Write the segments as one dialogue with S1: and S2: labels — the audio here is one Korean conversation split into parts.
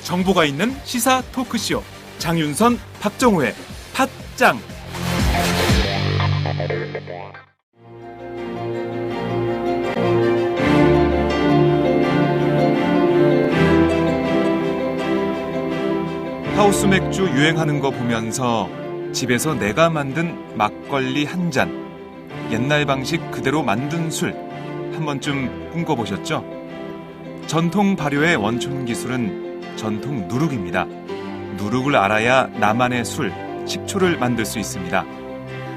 S1: 정보가 있는 시사 토크쇼 장윤선, 박정호의 팟짱. 하우스 맥주 유행하는 거 보면서 집에서 내가 만든 막걸리 한 잔, 옛날 방식 그대로 만든 술 한 번쯤 꿈꿔보셨죠? 전통 발효의 원천 기술은 전통 누룩입니다. 누룩을 알아야 나만의 술, 식초를 만들 수 있습니다.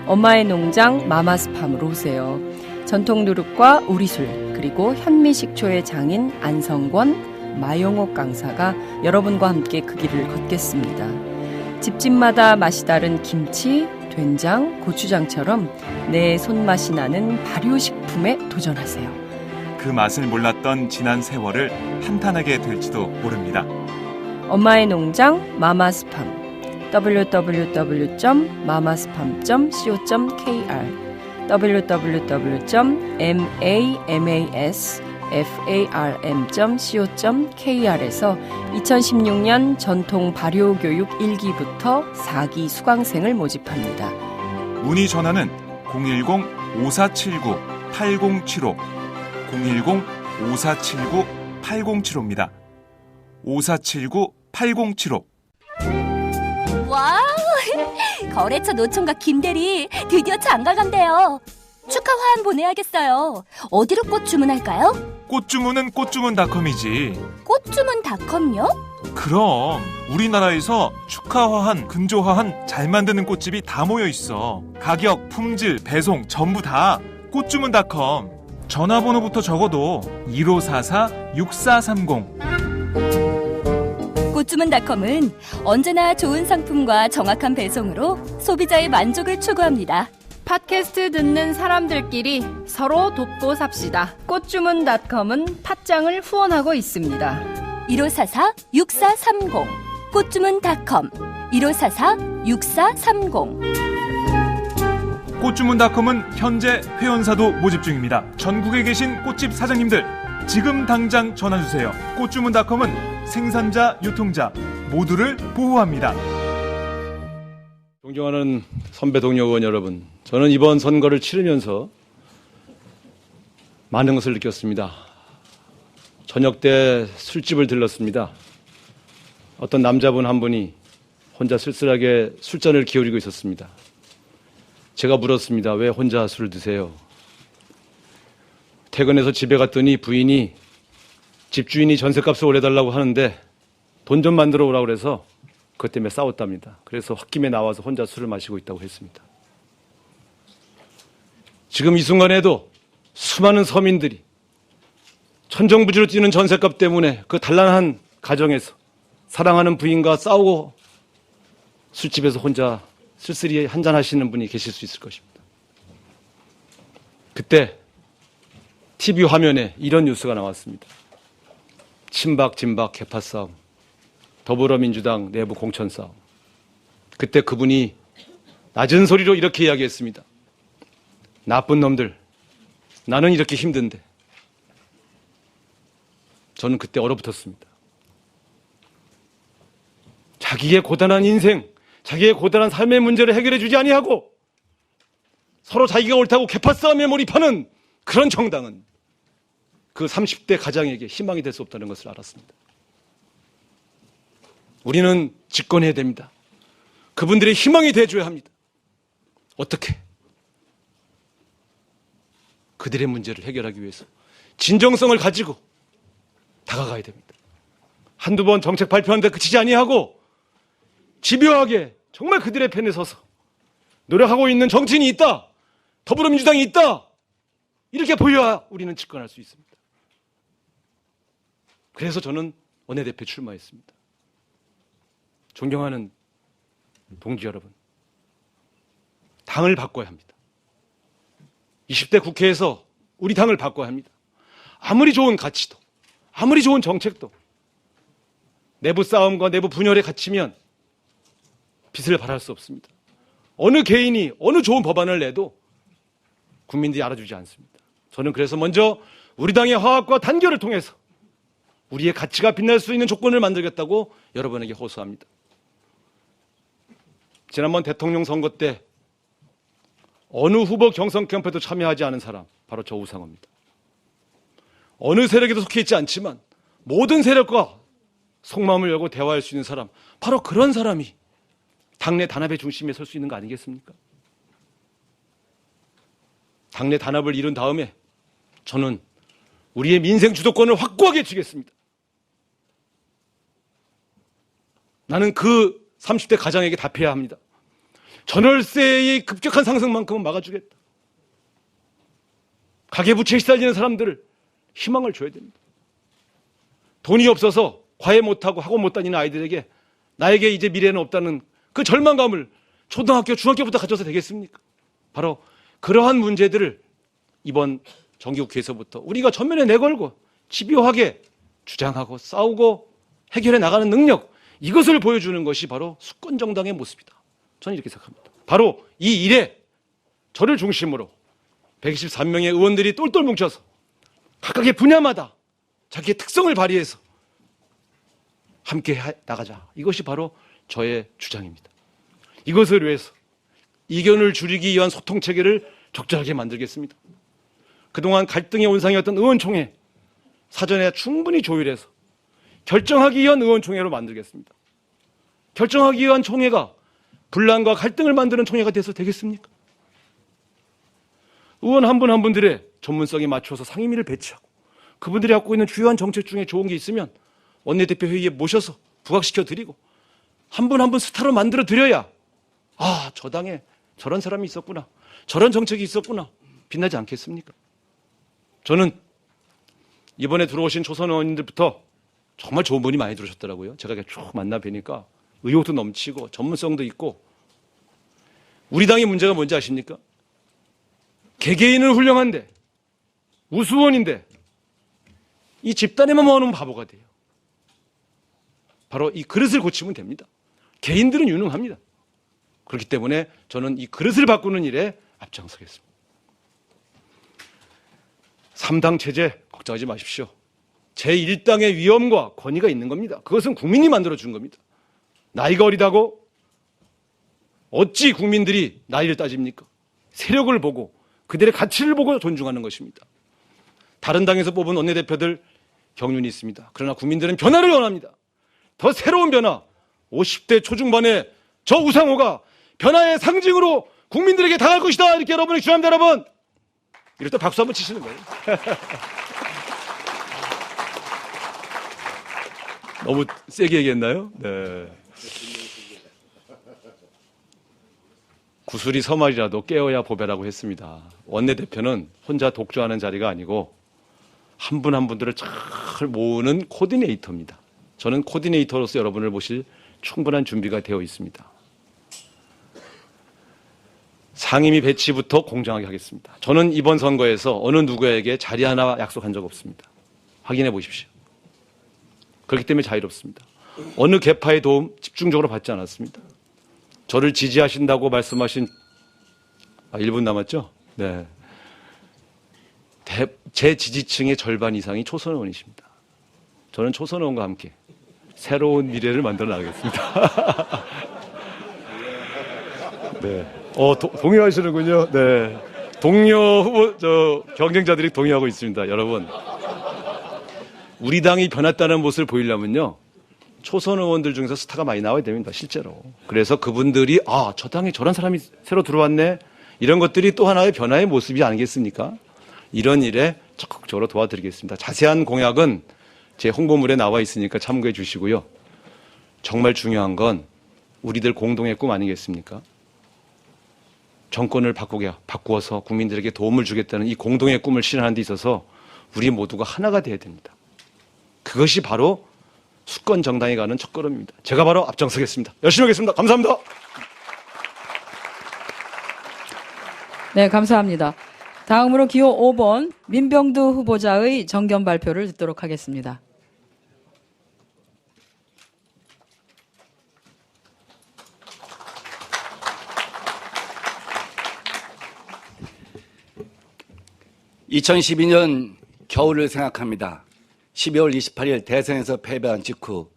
S2: 엄마의 농장 마마스팜으로 오세요. 전통 누룩과 우리술, 그리고 현미식초의 장인 안성권, 마용옥 강사가 여러분과 함께 그 길을 걷겠습니다. 집집마다 맛이 다른 김치, 된장, 고추장처럼 내 손맛이 나는 발효식품에 도전하세요.
S1: 그 맛을 몰랐던 지난 세월을 한탄하게 될지도 모릅니다.
S2: 엄마의 농장 마마스팜 www.mamasfarm.co.kr www.mamasfarm.co.kr에서 2016년 전통 발효교육 1기부터 4기 수강생을 모집합니다.
S1: 문의 전화는 010-5479-8075 010-5479-8075입니다. 5479-8075.
S3: 와우! 거래처 노총각 김대리 드디어 장가간대요. 축하 화한 보내야겠어요. 어디로 꽃 주문할까요?
S1: 꽃 주문은 꽃주문닷컴이지.
S3: 꽃주문닷컴요?
S1: 그럼 우리나라에서 축하화한, 근조화한 잘 만드는 꽃집이 다 모여 있어. 가격, 품질, 배송 전부 다 꽃주문닷컴. 전화번호부터 적어도 1544-6430.
S3: 꽃주문닷컴은 언제나 좋은 상품과 정확한 배송으로 소비자의 만족을 추구합니다.
S2: 팟캐스트 듣는 사람들끼리 서로 돕고 삽시다. 꽃주문닷컴은 팟짱을 후원하고 있습니다.
S3: 1544-6430 꽃주문닷컴 1544-6430.
S1: 꽃주문닷컴은 현재 회원사도 모집 중입니다. 전국에 계신 꽃집 사장님들 지금 당장 전화주세요. 꽃주문닷컴은 생산자, 유통자 모두를 보호합니다.
S4: 존경하는 선배 동료 의원 여러분, 저는 이번 선거를 치르면서 많은 것을 느꼈습니다. 저녁 때 술집을 들렀습니다. 어떤 남자분 한 분이 혼자 쓸쓸하게 술잔을 기울이고 있었습니다. 제가 물었습니다. 왜 혼자 술을 드세요? 퇴근해서 집에 갔더니 부인이 집주인이 전셋값을 올려달라고 하는데 돈 좀 만들어 오라고 그래서 그것 때문에 싸웠답니다. 그래서 홧김에 나와서 혼자 술을 마시고 있다고 했습니다. 지금 이 순간에도 수많은 서민들이 천정부지로 뛰는 전셋값 때문에 그 단란한 가정에서 사랑하는 부인과 싸우고 술집에서 혼자 쓸쓸히 한잔하시는 분이 계실 수 있을 것입니다. 그때 TV 화면에 이런 뉴스가 나왔습니다. 친박, 진박, 개파 싸움, 더불어민주당 내부 공천 싸움. 그때 그분이 낮은 소리로 이렇게 이야기했습니다. 나쁜 놈들, 나는 이렇게 힘든데. 저는 그때 얼어붙었습니다. 자기의 고단한 인생, 자기의 고단한 삶의 문제를 해결해 주지 아니하고 서로 자기가 옳다고 개파 싸움에 몰입하는 그런 정당은 그 30대 가장에게 희망이 될 수 없다는 것을 알았습니다. 우리는 집권해야 됩니다. 그분들의 희망이 돼줘야 합니다. 어떻게? 그들의 문제를 해결하기 위해서 진정성을 가지고 다가가야 됩니다. 한두 번 정책 발표하는데 그치지 아니하고 집요하게 정말 그들의 편에 서서 노력하고 있는 정치인이 있다. 더불어민주당이 있다. 이렇게 보여야 우리는 집권할 수 있습니다. 그래서 저는 원내대표 출마했습니다. 존경하는 동지 여러분, 당을 바꿔야 합니다. 20대 국회에서 우리 당을 바꿔야 합니다. 아무리 좋은 가치도, 아무리 좋은 정책도 내부 싸움과 내부 분열에 갇히면 빛을 발할 수 없습니다. 어느 개인이 어느 좋은 법안을 내도 국민들이 알아주지 않습니다. 저는 그래서 먼저 우리 당의 화합과 단결을 통해서 우리의 가치가 빛날 수 있는 조건을 만들겠다고 여러분에게 호소합니다. 지난번 대통령 선거 때 어느 후보 경선 캠프에도 참여하지 않은 사람, 바로 저 우상호입니다. 어느 세력에도 속해 있지 않지만 모든 세력과 속마음을 열고 대화할 수 있는 사람, 바로 그런 사람이 당내 단합의 중심에 설 수 있는 거 아니겠습니까? 당내 단합을 이룬 다음에 저는 우리의 민생 주도권을 확고하게 쥐겠습니다. 나는 그 30대 가장에게 답해야 합니다. 전월세의 급격한 상승만큼은 막아주겠다. 가계부채에 시달리는 사람들을 희망을 줘야 됩니다. 돈이 없어서 과외 못하고 학원 못 다니는 아이들에게 나에게 이제 미래는 없다는 그 절망감을 초등학교, 중학교부터 가져서 되겠습니까? 바로 그러한 문제들을 이번 정기국회에서부터 우리가 전면에 내걸고 집요하게 주장하고 싸우고 해결해 나가는 능력, 이것을 보여주는 것이 바로 수권정당의 모습이다. 저는 이렇게 생각합니다. 바로 이 일에 저를 중심으로 123명의 의원들이 똘똘 뭉쳐서 각각의 분야마다 자기의 특성을 발휘해서 함께 나가자. 이것이 바로 저의 주장입니다. 이것을 위해서 이견을 줄이기 위한 소통체계를 적절하게 만들겠습니다. 그동안 갈등의 온상이었던 의원총회, 사전에 충분히 조율해서 결정하기 위한 의원총회로 만들겠습니다. 결정하기 위한 총회가 분란과 갈등을 만드는 총회가 돼서 되겠습니까? 의원 한 분 한 분들의 전문성에 맞춰서 상임위를 배치하고 그분들이 갖고 있는 주요한 정책 중에 좋은 게 있으면 원내대표 회의에 모셔서 부각시켜 드리고 한 분 한 분 스타로 만들어 드려야 아, 저 당에 저런 사람이 있었구나, 저런 정책이 있었구나, 빛나지 않겠습니까? 저는 이번에 들어오신 초선 의원님들부터 정말 좋은 분이 많이 들어오셨더라고요. 제가 쭉 만나 뵈니까 의욕도 넘치고 전문성도 있고. 우리 당의 문제가 뭔지 아십니까? 개개인은 훌륭한데 우수원인데 이 집단에만 모아놓으면 바보가 돼요. 바로 이 그릇을 고치면 됩니다. 개인들은 유능합니다. 그렇기 때문에 저는 이 그릇을 바꾸는 일에 앞장서겠습니다. 3당 체제 걱정하지 마십시오. 제1당의 위엄과 권위가 있는 겁니다. 그것은 국민이 만들어준 겁니다. 나이가 어리다고 어찌 국민들이 나이를 따집니까? 세력을 보고 그들의 가치를 보고 존중하는 것입니다. 다른 당에서 뽑은 원내대표들 경륜이 있습니다. 그러나 국민들은 변화를 원합니다. 더 새로운 변화, 50대 초중반의 저 우상호가 변화의 상징으로 국민들에게 다가갈 것이다. 이렇게 여러분에게 주합니다. 여러분, 이럴 때 박수 한번 치시는 거예요. 너무 세게 얘기했나요? 네. 구슬이 서말이라도 깨어야 보배라고 했습니다. 원내대표는 혼자 독주하는 자리가 아니고 한 분 한 분들을 잘 모으는 코디네이터입니다. 저는 코디네이터로서 여러분을 모실 충분한 준비가 되어 있습니다. 상임위 배치부터 공정하게 하겠습니다. 저는 이번 선거에서 어느 누구에게 자리 하나 약속한 적 없습니다. 확인해 보십시오. 그렇기 때문에 자유롭습니다. 어느 계파의 도움 집중적으로 받지 않았습니다. 저를 지지하신다고 말씀하신 1분 남았죠? 네. 제 지지층의 절반 이상이 초선 의원이십니다. 저는 초선 의원과 함께 새로운 미래를 만들어 나가겠습니다. 네. 동의하시는군요. 네. 동료 후보, 경쟁자들이 동의하고 있습니다. 여러분. 우리 당이 변했다는 모습을 보이려면요. 초선 의원들 중에서 스타가 많이 나와야 됩니다. 실제로. 그래서 그분들이 저 당에 저런 사람이 새로 들어왔네. 이런 것들이 또 하나의 변화의 모습이 아니겠습니까? 이런 일에 적극적으로 도와드리겠습니다. 자세한 공약은 제 홍보물에 나와 있으니까 참고해 주시고요. 정말 중요한 건 우리들 공동의 꿈 아니겠습니까? 정권을 바꾸어서 국민들에게 도움을 주겠다는 이 공동의 꿈을 실현하는 데 있어서 우리 모두가 하나가 돼야 됩니다. 그것이 바로 수권 정당에 가는 첫걸음입니다. 제가 바로 앞장서겠습니다. 열심히 하겠습니다. 감사합니다.
S5: 네, 감사합니다. 다음으로 기호 5번 민병두 후보자의 정견 발표를 듣도록 하겠습니다.
S6: 2012년 겨울을 생각합니다. 12월 28일 대선에서 패배한 직후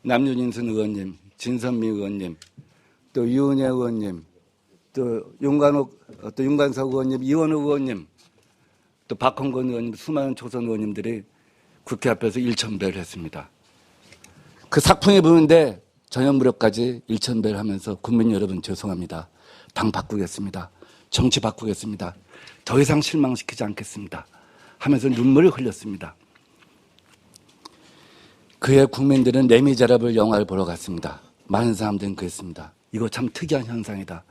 S6: 남윤인순 의원님, 진선미 의원님, 또 유은혜 의원님, 또 윤관석 의원님, 이원우 의원님, 또 박홍근 의원님, 수많은 초선 의원님들이 국회 앞에서 일천배를 했습니다. 그 sak풍이 부는데 저녁 무렵까지 일천배를 하면서 국민 여러분 죄송합니다. 당 바꾸겠습니다. 정치 바꾸겠습니다. 더 이상 실망시키지 않겠습니다. 하면서 눈물을 흘렸습니다. 그의 국민들은 레미제라블 영화를 보러 갔습니다. 많은 사람들은 그랬습니다. 이거 참 특이한 현상이다.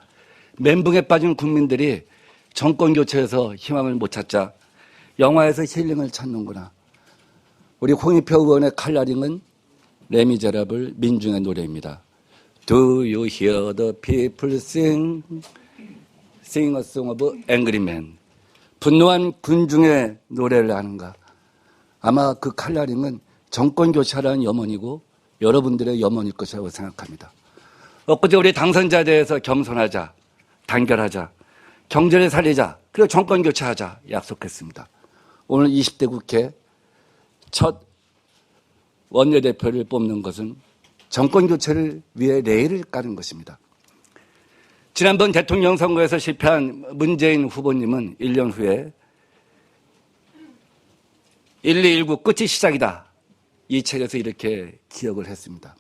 S6: 멘붕에 빠진 국민들이 정권 교체에서 희망을 못 찾자 영화에서 힐링을 찾는구나. 우리 홍익표 의원의 칼라링은 레미제라블 민중의 노래입니다. Do you hear the people sing? Sing a song of angry men. 분노한 군중의 노래를 하는가. 아마 그 칼라링은 정권 교체하라는 염원이고 여러분들의 염원일 것이라고 생각합니다. 엊그제 우리 당선자에 대해서 겸손하자, 단결하자, 경제를 살리자, 그리고 정권 교체하자 약속했습니다. 오늘 20대 국회 첫 원내대표를 뽑는 것은 정권 교체를 위해 레일을 까는 것입니다. 지난번 대통령 선거에서 실패한 문재인 후보님은 1년 후에 1219 끝이 시작이다. 이 책에서 이렇게 기억을 했습니다.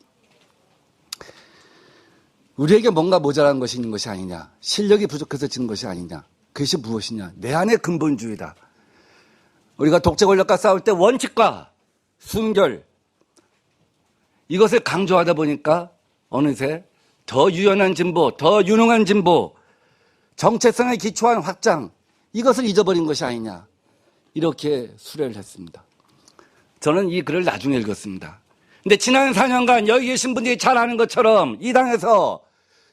S6: 우리에게 뭔가 모자란 것이 있는 것이 아니냐. 실력이 부족해서 지는 것이 아니냐. 그것이 무엇이냐. 내 안의 근본주의다. 우리가 독재 권력과 싸울 때 원칙과 순결 이것을 강조하다 보니까 어느새 더 유연한 진보, 더 유능한 진보, 정체성에 기초한 확장 이것을 잊어버린 것이 아니냐. 이렇게 수레를 했습니다. 저는 이 글을 나중에 읽었습니다. 근데 지난 4년간 여기 계신 분들이 잘 아는 것처럼 이 당에서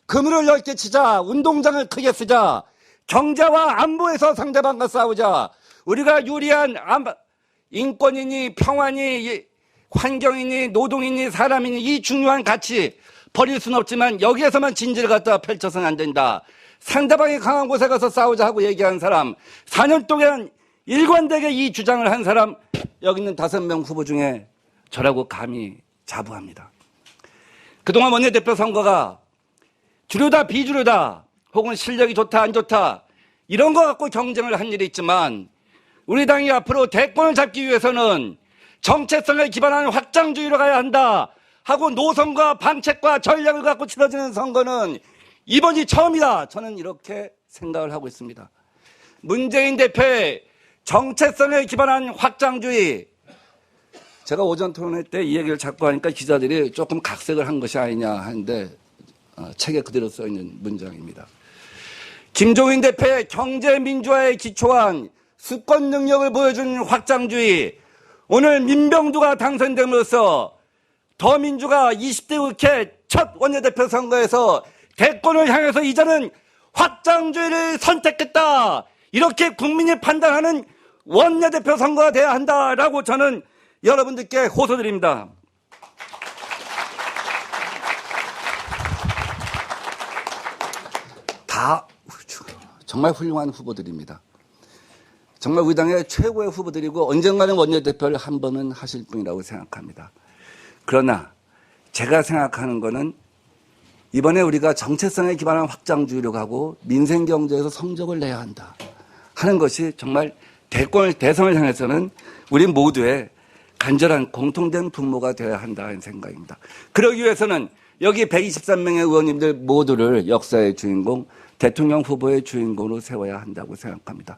S6: 그물을 넓게 치자, 운동장을 크게 쓰자, 경제와 안보에서 상대방과 싸우자, 우리가 유리한 인권이니 평화니 환경이니 노동이니 사람이니 이 중요한 가치 버릴 수는 없지만 여기에서만 진지를 갖다 펼쳐서는 안 된다. 상대방이 강한 곳에 가서 싸우자 하고 얘기한 사람, 4년 동안 일관되게 이 주장을 한 사람, 여기 있는 5명 후보 중에 저라고 감히 자부합니다. 그동안 원내대표 선거가 주류다 비주류다 혹은 실력이 좋다 안 좋다 이런 거 갖고 경쟁을 한 일이 있지만 우리 당이 앞으로 대권을 잡기 위해서는 정체성에 기반한 확장주의로 가야 한다 하고 노선과 방책과 전략을 갖고 치러지는 선거는 이번이 처음이다. 저는 이렇게 생각을 하고 있습니다. 문재인 대표의 정체성에 기반한 확장주의. 제가 오전 토론회 때 이 얘기를 자꾸 하니까 기자들이 조금 각색을 한 것이 아니냐 하는데 책에 그대로 써 있는 문장입니다. 김종인 대표의 경제민주화에 기초한 수권 능력을 보여준 확장주의. 오늘 민병두가 당선됨으로써 더민주가 20대 국회 첫 원내대표 선거에서 대권을 향해서 이제는 확장주의를 선택했다. 이렇게 국민이 판단하는 원내대표 선거가 돼야 한다라고 저는 여러분들께 호소드립니다. 다 정말 훌륭한 후보들입니다. 정말 우리 당의 최고의 후보들이고 언젠가는 원내대표를 한 번은 하실 분이라고 생각합니다. 그러나 제가 생각하는 거는 이번에 우리가 정체성에 기반한 확장주의로 가고 민생경제에서 성적을 내야 한다 하는 것이 정말 대선을 향해서는 우리 모두의 간절한 공통된 분모가 되어야 한다는 생각입니다. 그러기 위해서는 여기 123명의 의원님들 모두를 역사의 주인공, 대통령 후보의 주인공으로 세워야 한다고 생각합니다.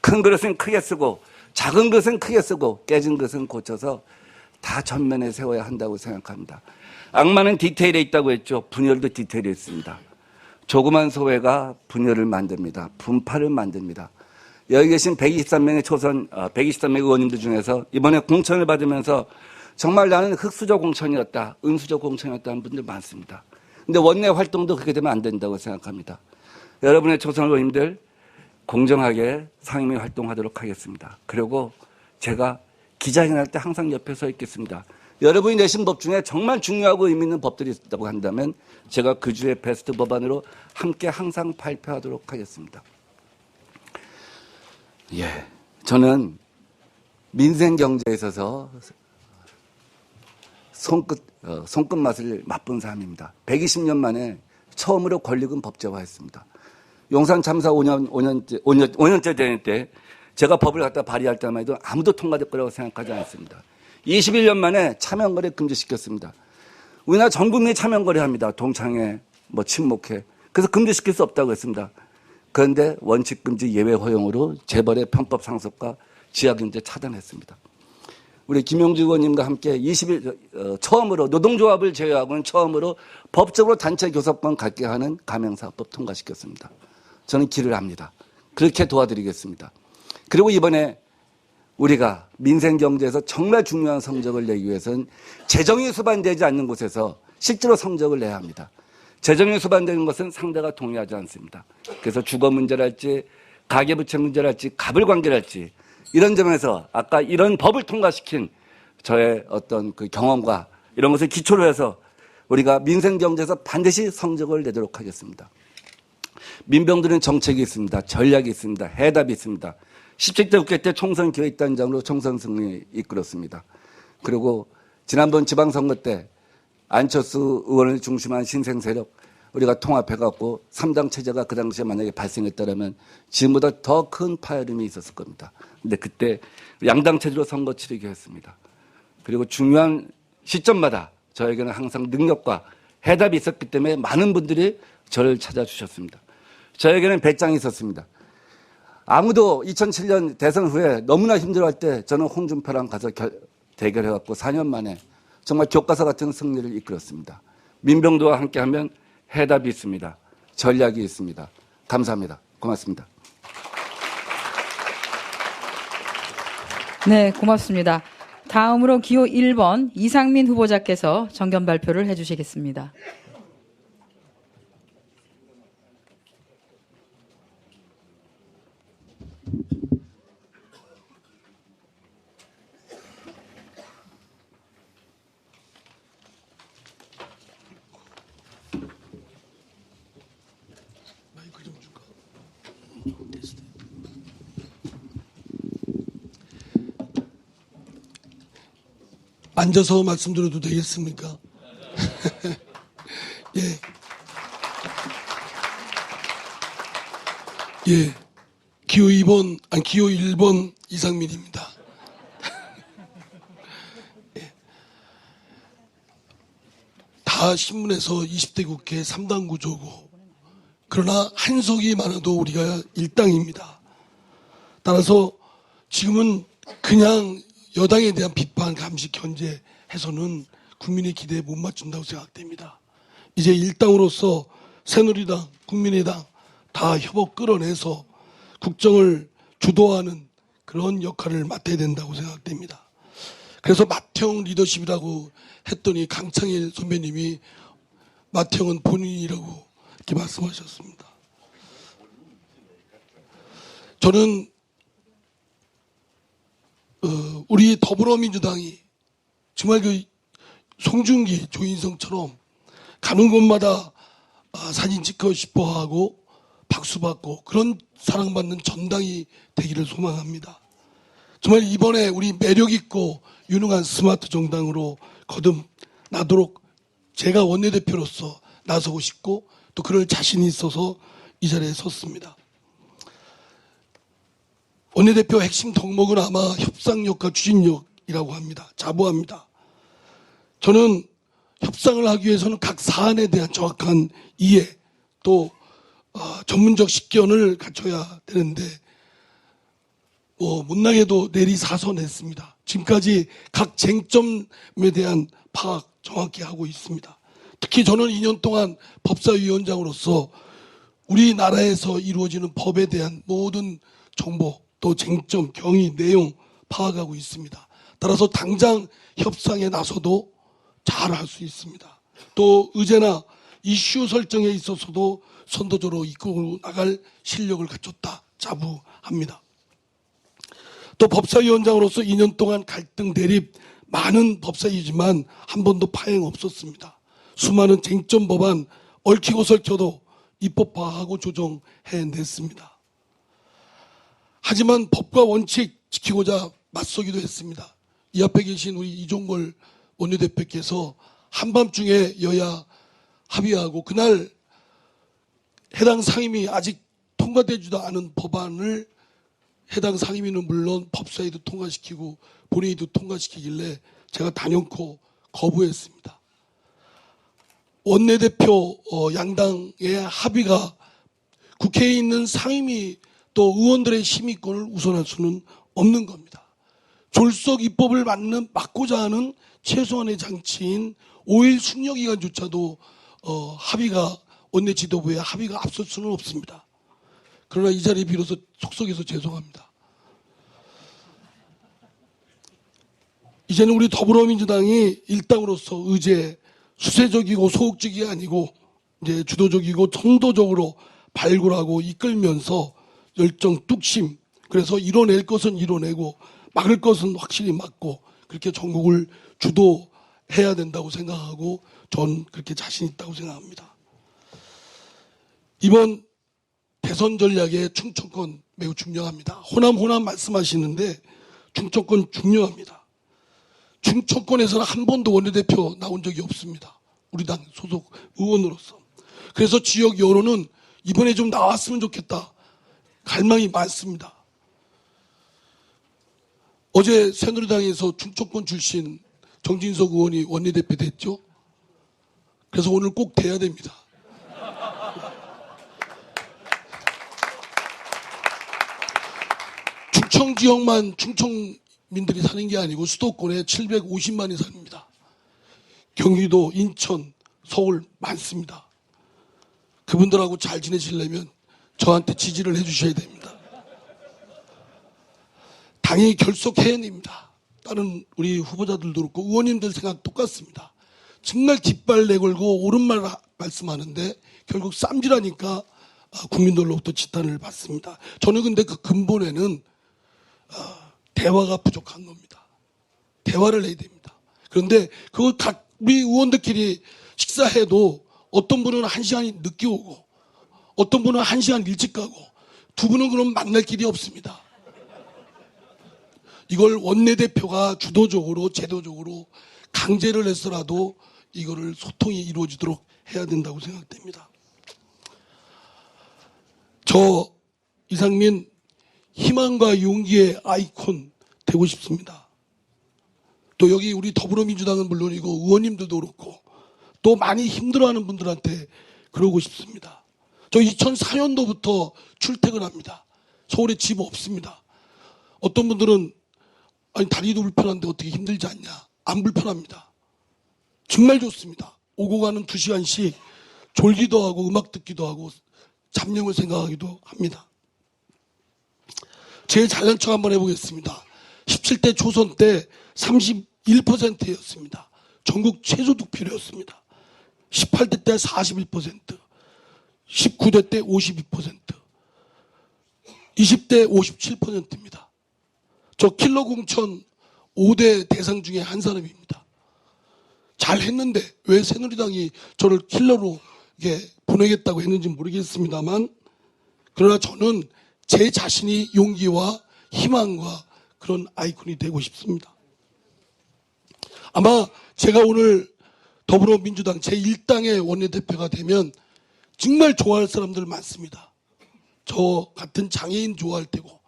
S6: 큰 그릇은 크게 쓰고 작은 그릇은 크게 쓰고 깨진 그릇은 고쳐서 다 전면에 세워야 한다고 생각합니다. 악마는 디테일에 있다고 했죠. 분열도 디테일에 있습니다. 조그만 소외가 분열을 만듭니다. 분파를 만듭니다. 여기 계신 123명의 123명의 의원님들 중에서 이번에 공천을 받으면서 정말 나는 흑수저 공천이었다, 은수저 공천이었다는 분들 많습니다. 근데 원내 활동도 그렇게 되면 안 된다고 생각합니다. 여러분의 초선 의원님들 공정하게 상임위 활동하도록 하겠습니다. 그리고 제가 기자회견할 때 항상 옆에 서 있겠습니다. 여러분이 내신 법 중에 정말 중요하고 의미 있는 법들이 있다고 한다면 제가 그 주의 베스트 법안으로 함께 항상 발표하도록 하겠습니다. 예, 저는 민생 경제에 있어서 손끝 맛을 맛본 사람입니다. 120년 만에 처음으로 권리금 법제화했습니다. 용산 참사 5년째 되는 때 제가 법을 갖다 발의할 때만 해도 아무도 통과될 거라고 생각하지 않았습니다. 21년 만에 차명거래 금지시켰습니다. 우리나라 전 국민이 차명거래 합니다. 동창회, 친목회. 그래서 금지시킬 수 없다고 했습니다. 그런데 원칙금지 예외 허용으로 재벌의 편법 상습과 지하경제 차단했습니다. 우리 김용주 의원님과 함께 20일 처음으로 노동조합을 제외하고는 처음으로 법적으로 단체 교섭권 갖게 하는 가명사업법 통과시켰습니다. 저는 길을 압니다. 그렇게 도와드리겠습니다. 그리고 이번에 우리가 민생 경제에서 정말 중요한 성적을 내기 위해서는 재정이 수반되지 않는 곳에서 실제로 성적을 내야 합니다. 재정이 수반되는 것은 상대가 동의하지 않습니다. 그래서 주거 문제랄지 가계부채 문제랄지 가불관계랄지 이런 점에서 아까 이런 법을 통과시킨 저의 어떤 그 경험과 이런 것을 기초로 해서 우리가 민생 경제에서 반드시 성적을 내도록 하겠습니다. 민병들은 정책이 있습니다. 전략이 있습니다. 해답이 있습니다. 17대 국회 때 총선 기획단장으로 총선 승리 이끌었습니다. 그리고 지난번 지방선거 때 안철수 의원을 중심한 신생 세력 우리가 통합해갖고 3당 체제가 그 당시에 만약에 발생했다면 지금보다 더 큰 파열음이 있었을 겁니다. 근데 그때 양당 체제로 선거 치르게 했습니다. 그리고 중요한 시점마다 저에게는 항상 능력과 해답이 있었기 때문에 많은 분들이 저를 찾아주셨습니다. 저에게는 배짱이 있었습니다. 아무도 2007년 대선 후에 너무나 힘들어할 때 저는 홍준표랑 가서 대결해갖고 4년 만에 정말 교과서 같은 승리를 이끌었습니다. 민병도와 함께하면 해답이 있습니다. 전략이 있습니다. 감사합니다. 고맙습니다.
S5: 네, 고맙습니다. 다음으로 기호 1번 이상민 후보자께서 정견 발표를 해주시겠습니다.
S7: 앉아서 말씀드려도 되겠습니까? 예. 예. 기호 1번 이상민입니다. 예. 다 신문에서 20대 국회 3당 구조고, 그러나 한석이 많아도 우리가 일당입니다. 따라서 지금은 그냥 여당에 대한 비판, 감시, 견제해서는 국민의 기대에 못 맞춘다고 생각됩니다. 이제 일당으로서 새누리당, 국민의당 다 협업 끌어내서 국정을 주도하는 그런 역할을 맡아야 된다고 생각됩니다. 그래서 맏형 리더십이라고 했더니 강창일 선배님이 맏형은 본인이라고 이렇게 말씀하셨습니다. 저는 우리 더불어민주당이 정말 그 송중기, 조인성처럼 가는 곳마다 사진 찍고 싶어 하고 박수받고 그런 사랑받는 전당이 되기를 소망합니다. 정말 이번에 우리 매력있고 유능한 스마트 정당으로 거듭나도록 제가 원내대표로서 나서고 싶고 또 그럴 자신이 있어서 이 자리에 섰습니다. 원내대표 핵심 덕목은 아마 협상력과 추진력이라고 합니다. 자부합니다. 저는 협상을 하기 위해서는 각 사안에 대한 정확한 이해 또 전문적 식견을 갖춰야 되는데 못나게도 내리사선했습니다. 지금까지 각 쟁점에 대한 파악 정확히 하고 있습니다. 특히 저는 2년 동안 법사위원장으로서 우리나라에서 이루어지는 법에 대한 모든 정보 또 쟁점, 경위, 내용 파악하고 있습니다. 따라서 당장 협상에 나서도 잘 할 수 있습니다. 또 의제나 이슈 설정에 있어서도 선도적으로 이끌고 나갈 실력을 갖췄다 자부합니다. 또 법사위원장으로서 2년 동안 갈등 대립 많은 법사위지만 한 번도 파행 없었습니다. 수많은 쟁점 법안 얽히고 설켜도 입법화하고 조정해냈습니다. 하지만 법과 원칙 지키고자 맞서기도 했습니다. 이 앞에 계신 우리 이종걸 원내대표께서 한밤중에 여야 합의하고 그날 해당 상임위 아직 통과되지도 않은 법안을 해당 상임위는 물론 법사위도 통과시키고 본회의도 통과시키길래 제가 단연코 거부했습니다. 원내대표 양당의 합의가 국회에 있는 상임위 또 의원들의 심의권을 우선할 수는 없는 겁니다. 졸속 입법을 막고자 하는 최소한의 장치인 5일 숙려기간조차도 합의가 원내 지도부의 합의가 앞설 수는 없습니다. 그러나 이 자리에 비로소 속속해서 죄송합니다. 이제는 우리 더불어민주당이 일당으로서 의제 수세적이고 소극적이 아니고 이제 주도적이고 정도적으로 발굴하고 이끌면서 열정 뚝심, 그래서 이뤄낼 것은 이뤄내고 막을 것은 확실히 막고 그렇게 전국을 주도해야 된다고 생각하고 전 그렇게 자신 있다고 생각합니다. 이번 대선 전략의 충청권 매우 중요합니다. 호남 말씀하시는데 충청권 중요합니다. 충청권에서는 한 번도 원내대표 나온 적이 없습니다. 우리 당 소속 의원으로서. 그래서 지역 여론은 이번에 좀 나왔으면 좋겠다. 갈망이 많습니다. 어제 새누리당에서 충청권 출신 정진석 의원이 원내대표 됐죠. 그래서 오늘 꼭 돼야 됩니다. 충청 지역만 충청민들이 사는 게 아니고 수도권에 750만이 삽니다. 경기도, 인천, 서울 많습니다. 그분들하고 잘 지내시려면 저한테 지지를 해주셔야 됩니다. 당이 결속해야 됩니다. 다른 우리 후보자들도 그렇고 의원님들 생각 똑같습니다. 정말 깃발 내걸고 옳은 말 말씀하는데 결국 쌈질하니까 국민들로부터 지탄을 받습니다. 저는 근데 그 근본에는 대화가 부족한 겁니다. 대화를 해야 됩니다. 그런데 그걸 각 우리 의원들끼리 식사해도 어떤 분은 1시간 늦게 오고 어떤 분은 1시간 일찍 가고 두 분은 그럼 만날 길이 없습니다. 이걸 원내대표가 주도적으로 제도적으로 강제를 해서라도 이거를 소통이 이루어지도록 해야 된다고 생각됩니다. 저 이상민 희망과 용기의 아이콘 되고 싶습니다. 또 여기 우리 더불어민주당은 물론이고 의원님들도 그렇고 또 많이 힘들어하는 분들한테 그러고 싶습니다. 저 2004년도부터 출퇴근합니다. 서울에 집 없습니다. 어떤 분들은 아니 다리도 불편한데 어떻게 힘들지 않냐. 안 불편합니다. 정말 좋습니다. 오고 가는 2시간씩 졸기도 하고 음악 듣기도 하고 잡념을 생각하기도 합니다. 제 잘난 척 한번 해보겠습니다. 17대 초선 때 31%였습니다. 전국 최소 득표율이었습니다. 18대 때 41%, 19대 때 52%, 20대 57%입니다. 저 킬러 공천 5대 대상 중에 한 사람입니다. 잘했는데 왜 새누리당이 저를 킬러로 보내겠다고 했는지 모르겠습니다만 그러나 저는 제 자신이 용기와 희망과 그런 아이콘이 되고 싶습니다. 아마 제가 오늘 더불어민주당 제1당의 원내대표가 되면 정말 좋아할 사람들 많습니다. 저 같은 장애인 좋아할 테고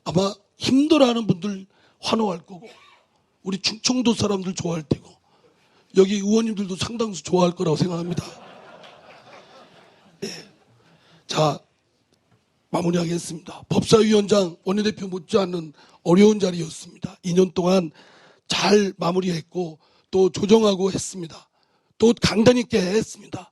S7: 아마 힘들어하는 분들 환호할 거고 우리 충청도 사람들 좋아할 테고 여기 의원님들도 상당수 좋아할 거라고 생각합니다. 네. 자, 마무리하겠습니다. 법사위원장 원내대표 못지않는 어려운 자리였습니다. 2년 동안 잘 마무리했고 또 조정하고 했습니다. 또 강단 있게 했습니다.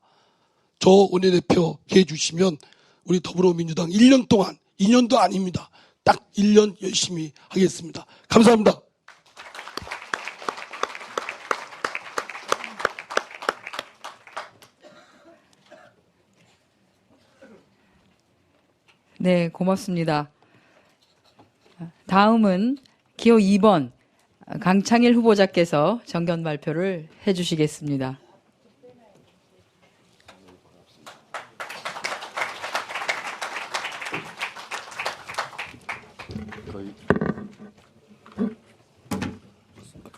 S7: 저 원내대표 해주시면 우리 더불어민주당 1년 동안 2년도 아닙니다. 딱 1년 열심히 하겠습니다. 감사합니다.
S5: 네, 고맙습니다. 다음은 기호 2번 강창일 후보자께서 정견 발표를 해주시겠습니다.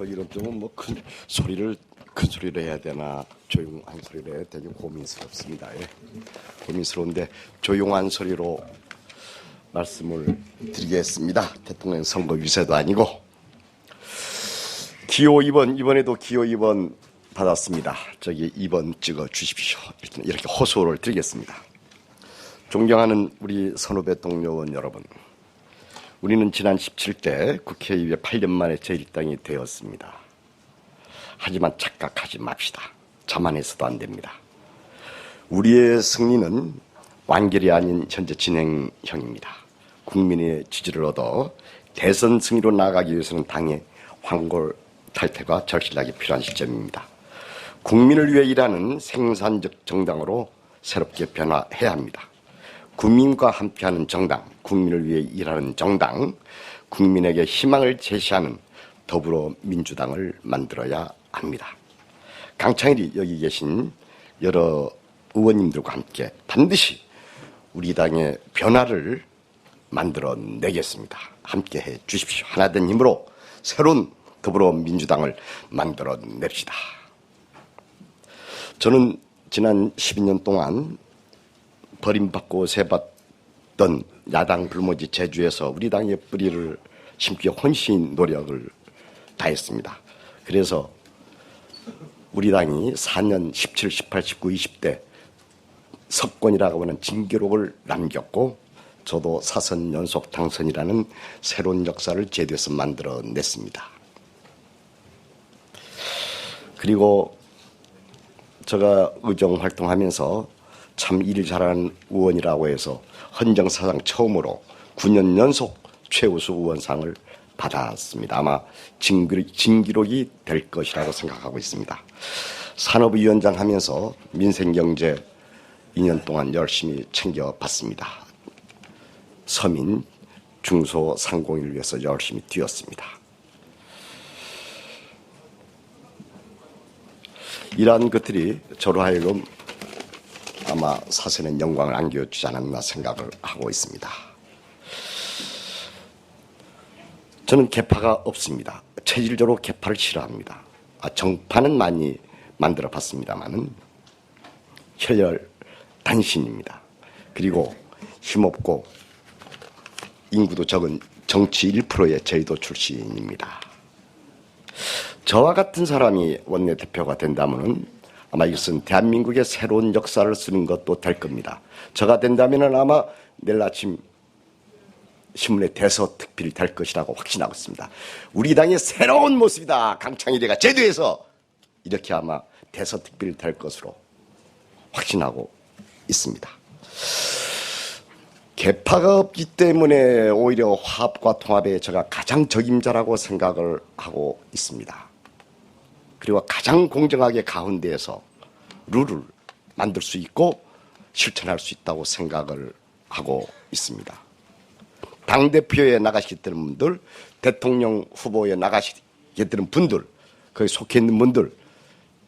S8: 이런 점은 뭐 큰 소리를 해야 되나 조용한 소리를 해야 되게 고민스럽습니다. 예. 고민스러운데 조용한 소리로 말씀을 드리겠습니다. 대통령 선거 유세도 아니고 기호 2번 이번에도 기호 2번 받았습니다. 저기 2번 찍어 주십시오. 이렇게 호소를 드리겠습니다. 존경하는 우리 선후배 동료원 여러분, 우리는 지난 17대 국회의회 8년 만에 제1당이 되었습니다. 하지만 착각하지 맙시다. 자만해서도 안 됩니다. 우리의 승리는 완결이 아닌 현재 진행형입니다. 국민의 지지를 얻어 대선 승리로 나아가기 위해서는 당의 황골 탈퇴가 절실하게 필요한 시점입니다. 국민을 위해 일하는 생산적 정당으로 새롭게 변화해야 합니다. 국민과 함께하는 정당, 국민을 위해 일하는 정당, 국민에게 희망을 제시하는 더불어민주당을 만들어야 합니다. 강창일이 여기 계신 여러 의원님들과 함께 반드시 우리 당의 변화를 만들어내겠습니다. 함께해 주십시오. 하나된 힘으로 새로운 더불어민주당을 만들어냅시다. 저는 지난 12년 동안 버림받고 세봤던 야당 불모지 제주에서 우리 당의 뿌리를 심기 헌신 노력을 다했습니다. 그래서 우리 당이 4년 17, 18, 19, 20대 석권이라고 하는 진기록을 남겼고 저도 4선 연속 당선이라는 새로운 역사를 제주에서 만들어냈습니다. 그리고 제가 의정 활동하면서 참 일 잘하는 의원이라고 해서 헌정사상 처음으로 9년 연속 최우수 의원상을 받았습니다. 아마 진기록이 될 것이라고 생각하고 있습니다. 산업위원장 하면서 민생경제 2년 동안 열심히 챙겨봤습니다. 서민, 중소상공인을 위해서 열심히 뛰었습니다. 이러한 것들이 저로 하여금 아마 사선의 영광을 안겨주지 않았나 생각을 하고 있습니다. 저는 계파가 없습니다. 체질적으로 계파를 싫어합니다. 정파는 많이 만들어 봤습니다만은 혈혈 단신입니다. 그리고 힘없고 인구도 적은 정치 1%의 제주도 출신입니다. 저와 같은 사람이 원내대표가 된다면 아마 이것은 대한민국의 새로운 역사를 쓰는 것도 될 겁니다. 저가 된다면 아마 내일 아침 신문에 대서특필이 될 것이라고 확신하고 있습니다. 우리 당의 새로운 모습이다. 강창일이가 제주에서 이렇게 아마 대서특필이 될 것으로 확신하고 있습니다. 계파가 없기 때문에 오히려 화합과 통합에 제가 가장 적임자라고 생각을 하고 있습니다. 그리고 가장 공정하게 가운데에서 룰을 만들 수 있고 실천할 수 있다고 생각을 하고 있습니다. 당대표에 나가시게 되는 분들, 대통령 후보에 나가시게 되는 분들, 거기 속해 있는 분들,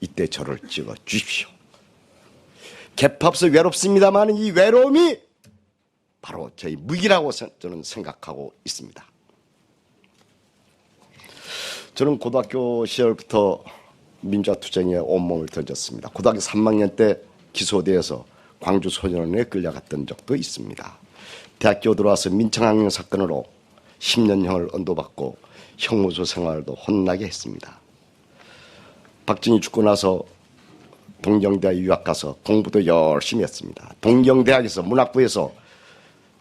S8: 이때 저를 찍어 주십시오. 계파 없어 외롭습니다만 이 외로움이 바로 저희 무기라고 저는 생각하고 있습니다. 저는 고등학교 시절부터 민주화투쟁에 온몸을 던졌습니다. 고등학교 3학년 때 기소되어서 광주소년원에 끌려갔던 적도 있습니다. 대학교 들어와서 민청학령 사건으로 10년형을 언도받고 형무소 생활도 혼나게 했습니다. 박정희 죽고 나서 동경대학 유학 가서 공부도 열심히 했습니다. 동경대학에서 문학부에서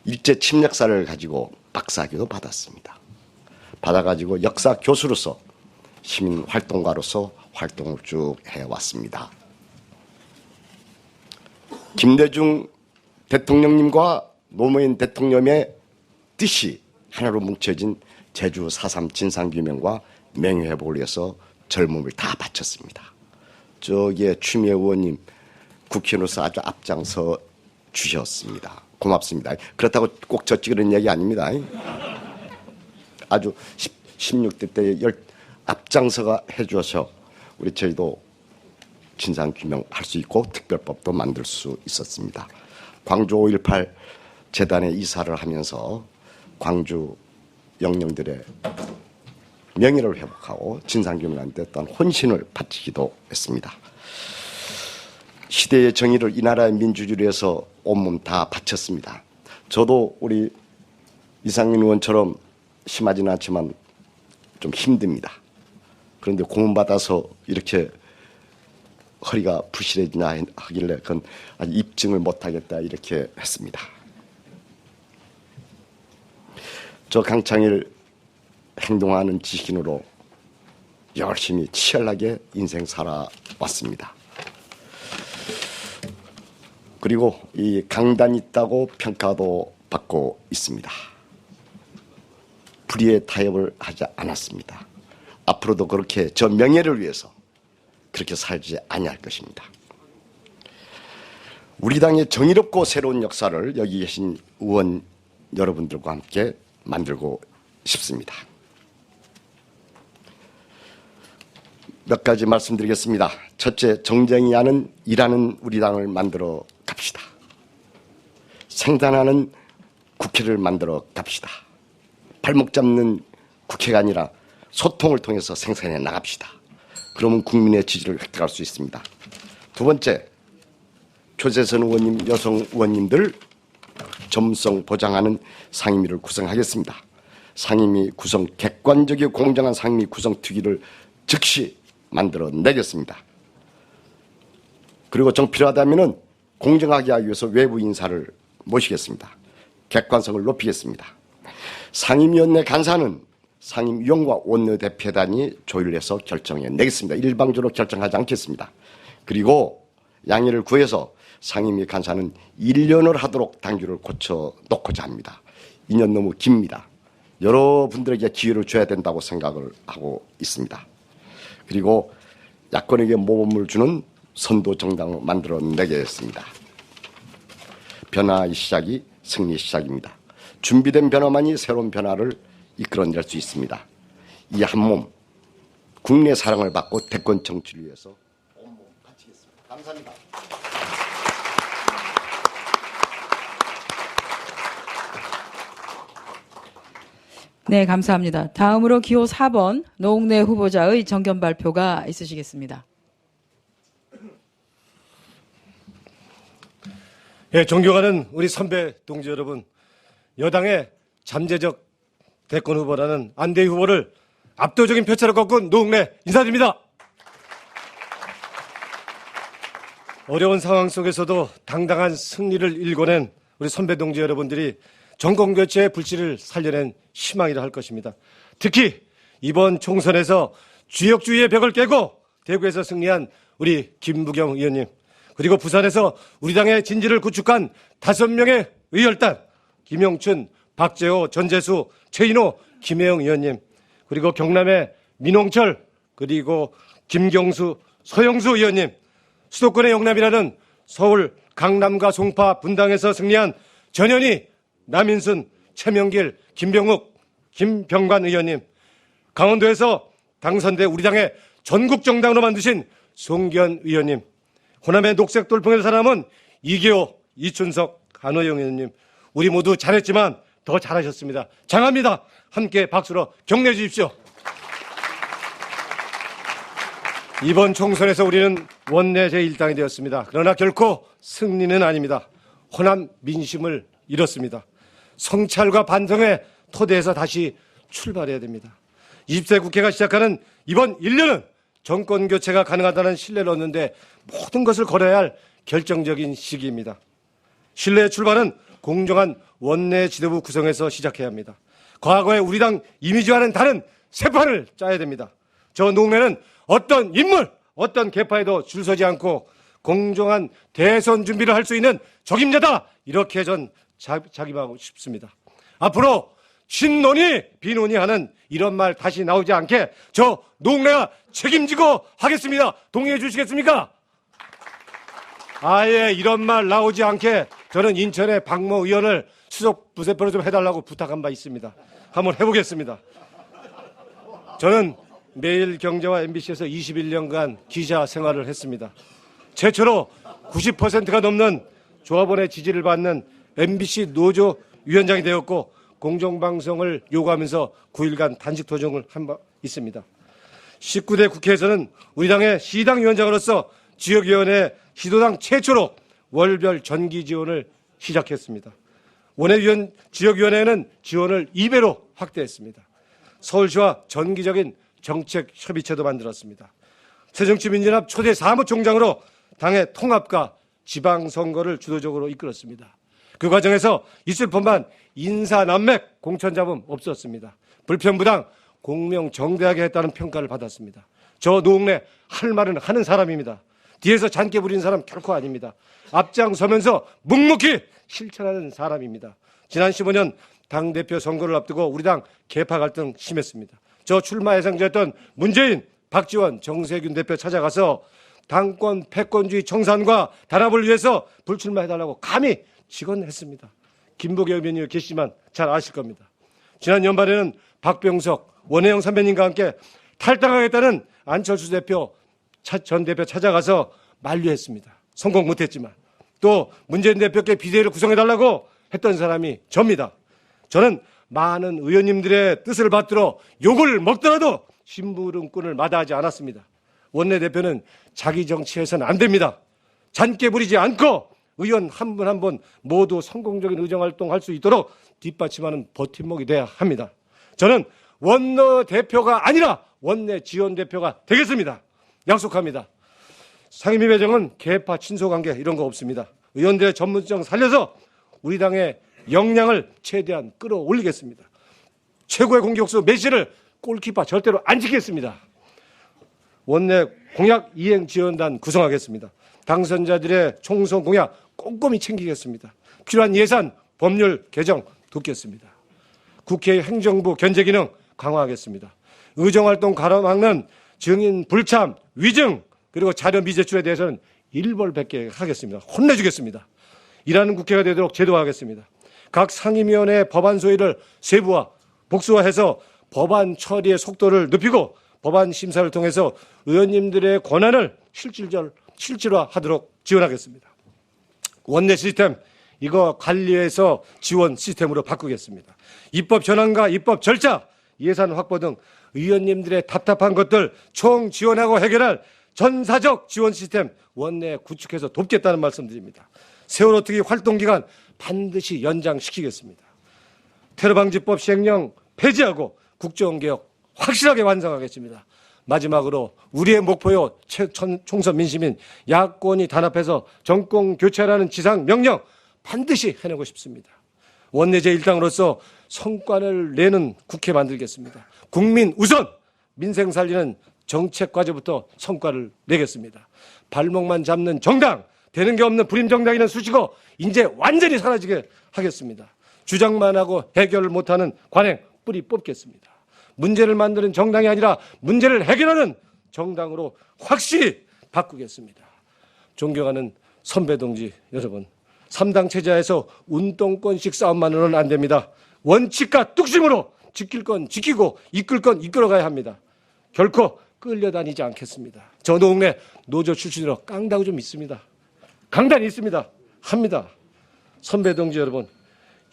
S8: 일제 침략사를 가지고 박사학위도 받았습니다. 받아가지고 역사 교수로서 시민 활동가로서 활동을 쭉 해왔습니다. 김대중 대통령님과 노무현 대통령의 뜻이 하나로 뭉쳐진 제주 4.3 진상규명과 명예회복을 위해서 젊음을 다 바쳤습니다. 저기에 추미애 의원님 국회의원으로서 아주 앞장서 주셨습니다. 고맙습니다. 그렇다고 꼭 저 찍으는 얘기 아닙니다. 아주 16대 때 앞장서가 해주셔서 우리 저희도 진상규명할 수 있고 특별법도 만들 수 있었습니다. 광주 5.18 재단에 이사를 하면서 광주 영령들의 명예를 회복하고 진상규명하는 데 어떤 혼신을 바치기도 했습니다. 시대의 정의를 이 나라의 민주주의를 위해서 온몸 다 바쳤습니다. 저도 우리 이상민 의원처럼 심하지는 않지만 좀 힘듭니다. 그런데 고문받아서 이렇게 허리가 부실해지냐 하길래 그건 아직 입증을 못하겠다 이렇게 했습니다. 저 강창일 행동하는 지식인으로 열심히 치열하게 인생 살아왔습니다. 그리고 이 강단 있다고 평가도 받고 있습니다. 불의의 타협을 하지 않았습니다. 앞으로도 그렇게 저 명예를 위해서 그렇게 살지 아니할 것입니다. 우리 당의 정의롭고 새로운 역사를 여기 계신 의원 여러분들과 함께 만들고 싶습니다. 몇 가지 말씀드리겠습니다. 첫째, 정쟁이 하는 일하는 우리 당을 만들어 갑시다. 생산하는 국회를 만들어 갑시다. 발목 잡는 국회가 아니라 소통을 통해서 생산해 나갑시다. 그러면 국민의 지지를 획득할 수 있습니다. 두 번째, 조재선 의원님, 여성 의원님들 전문성 보장하는 상임위를 구성하겠습니다. 상임위 구성, 객관적이고 공정한 상임위 구성 특위를 즉시 만들어내겠습니다. 그리고 정 필요하다면 공정하게 하기 위해서 외부 인사를 모시겠습니다. 객관성을 높이겠습니다. 상임위원회 간사는 상임위원과 원내대표단이 조율해서 결정해내겠습니다. 일방적으로 결정하지 않겠습니다. 그리고 양해를 구해서 상임위 간사는 1년을 하도록 당규를 고쳐놓고자 합니다. 2년 너무 깁니다. 여러분들에게 기회를 줘야 된다고 생각을 하고 있습니다. 그리고 야권에게 모범을 주는 선도 정당을 만들어내겠습니다. 변화의 시작이 승리의 시작입니다. 준비된 변화만이 새로운 변화를 이끌어낼 수 있습니다. 이 한몸 국내 사랑을 받고 대권 정치를 위해서 온몸 바치겠습니다. 감사합니다.
S5: 네, 감사합니다. 다음으로 기호 4번 노웅래 후보자의 정견 발표가 있으시겠습니다.
S4: 예, 존경하는 우리 선배 동지 여러분, 여당의 잠재적 대권 후보라는 안대희 후보를 압도적인 표차로 꺾은 노웅래 인사드립니다. 어려운 상황 속에서도 당당한 승리를 일궈낸 우리 선배 동지 여러분들이 정권교체의 불씨를 살려낸 희망이라 할 것입니다. 특히 이번 총선에서 주역주의의 벽을 깨고 대구에서 승리한 우리 김부경 의원님, 그리고 부산에서 우리 당의 진지를 구축한 5명의 의열단 김영춘, 박재호, 전재수, 최인호, 김혜영 의원님, 그리고 경남의 민홍철, 그리고 김경수, 서영수 의원님, 수도권의 영남이라는 서울, 강남과 송파, 분당에서 승리한 전현희, 남인순, 최명길, 김병욱, 김병관 의원님, 강원도에서 당선돼 우리 당의 전국 정당으로 만드신 송기현 의원님, 호남의 녹색 돌풍에서 살아남은 이계호, 이춘석, 한호영 의원님, 우리 모두 잘했지만 더 잘하셨습니다. 장합니다. 함께 박수로 격려해 주십시오. 이번 총선에서 우리는 원내 제1당이 되었습니다. 그러나 결코 승리는 아닙니다. 호남 민심을 잃었습니다. 성찰과 반성의 토대에서 다시 출발해야 됩니다. 20대 국회가 시작하는 이번 1년은 정권 교체가 가능하다는 신뢰를 얻는데 모든 것을 걸어야 할 결정적인 시기입니다. 신뢰의 출발은 공정한 원내 지도부 구성에서 시작해야 합니다. 과거의 우리 당 이미지와는 다른 새 판을 짜야 됩니다. 저 노웅래는 어떤 인물, 어떤 계파에도 줄 서지 않고 공정한 대선 준비를 할 수 있는 적임자다. 이렇게 전 자기하고 싶습니다. 앞으로 친논이 비논이 하는 이런 말 다시 나오지 않게 저 노웅래가 책임지고 하겠습니다. 동의해 주시겠습니까? 아예 이런 말 나오지 않게 저는 인천의 박모 의원을 수석 부세표로 좀 해달라고 부탁한 바 있습니다. 한번 해보겠습니다. 저는 매일경제와 MBC에서 21년간 기자 생활을 했습니다. 최초로 90%가 넘는 조합원의 지지를 받는 MBC 노조 위원장이 되었고 공정방송을 요구하면서 9일간 단식 투쟁을 있습니다. 19대 국회에서는 우리 당의 시당 위원장으로서 지역위원회 시도당 최초로 월별 전기 지원을 시작했습니다. 원외위원 지역위원회는 지원을 2배로 확대했습니다. 서울시와 정기적인 정책 협의체도 만들었습니다. 새정치민주연합 초대 사무총장으로 당의 통합과 지방선거를 주도적으로 이끌었습니다. 그 과정에서 있을 법한 인사남맥 공천잡음 없었습니다. 불편부당 공명정대하게 했다는 평가를 받았습니다. 저 노웅래 할 말은 하는 사람입니다. 뒤에서 잔깨 부리는 사람 결코 아닙니다. 앞장서면서 묵묵히 실천하는 사람입니다. 지난 15년 당대표 선거를 앞두고 우리 당 계파 갈등 심했습니다. 저 출마 예상자였던 문재인, 박지원, 정세균 대표 찾아가서 당권 패권주의 청산과 단합을 위해서 불출마해달라고 감히 직언했습니다. 김복의 의원님 계시지만 잘 아실 겁니다. 지난 연말에는 박병석, 원혜영 선배님과 함께 탈당하겠다는 안철수 대표, 전 대표 찾아가서 만류했습니다. 성공 못했지만 또 문재인 대표께 비대위를 구성해달라고 했던 사람이 접니다. 저는 많은 의원님들의 뜻을 받들어 욕을 먹더라도 심부름꾼을 마다하지 않았습니다. 원내대표는 자기 정치해서는 안 됩니다. 잔깨 부리지 않고 의원 한 분 한 분 모두 성공적인 의정활동할 수 있도록 뒷받침하는 버팀목이 돼야 합니다. 저는 원내대표가 아니라 원내지원대표가 되겠습니다. 약속합니다. 상임위 배정은 계파 친소관계 이런 거 없습니다. 의원들의 전문성 살려서 우리 당의 역량을 최대한 끌어올리겠습니다. 최고의 공격수 메시를 골키퍼 절대로 안 지키겠습니다. 원내 공약 이행 지원단 구성하겠습니다. 당선자들의 총선 공약 꼼꼼히 챙기겠습니다. 필요한 예산, 법률 개정 돕겠습니다. 국회 행정부 견제 기능 강화하겠습니다. 의정활동 가로막는 증인 불참, 위증, 그리고 자료 미제출에 대해서는 일벌백계 하겠습니다. 혼내주겠습니다. 일하는 국회가 되도록 제도화하겠습니다. 각 상임위원회 법안 소위를 세부화, 복수화해서 법안 처리의 속도를 높이고 법안 심사를 통해서 의원님들의 권한을 실질화하도록 지원하겠습니다. 원내 시스템, 이거 관리해서 지원 시스템으로 바꾸겠습니다. 입법 현황과 입법 절차, 예산 확보 등 의원님들의 답답한 것들 총 지원하고 해결할 전사적 지원 시스템 원내 구축해서 돕겠다는 말씀드립니다. 세월호 특위 활동기간 반드시 연장시키겠습니다. 테러방지법 시행령 폐지하고 국정개혁 확실하게 완성하겠습니다. 마지막으로 우리의 목표요 총선 민심인 야권이 단합해서 정권 교체라는 지상 명령 반드시 해내고 싶습니다. 원내 제1당으로서 성과를 내는 국회 만들겠습니다. 국민 우선 민생 살리는 정책 과제부터 성과를 내겠습니다. 발목만 잡는 정당, 되는 게 없는 불임 정당이는 수식어 이제 완전히 사라지게 하겠습니다. 주장만 하고 해결을 못하는 관행 뿌리 뽑겠습니다. 문제를 만드는 정당이 아니라 문제를 해결하는 정당으로 확실히 바꾸겠습니다. 존경하는 선배 동지 여러분, 3당 체제에서 운동권식 싸움만으로는 안 됩니다. 원칙과 뚝심으로 지킬 건 지키고 이끌 건 이끌어가야 합니다. 결코 끌려다니지 않겠습니다. 저 동네 노조 출신으로 깡다구 좀 있습니다. 강단이 있습니다. 합니다. 선배 동지 여러분,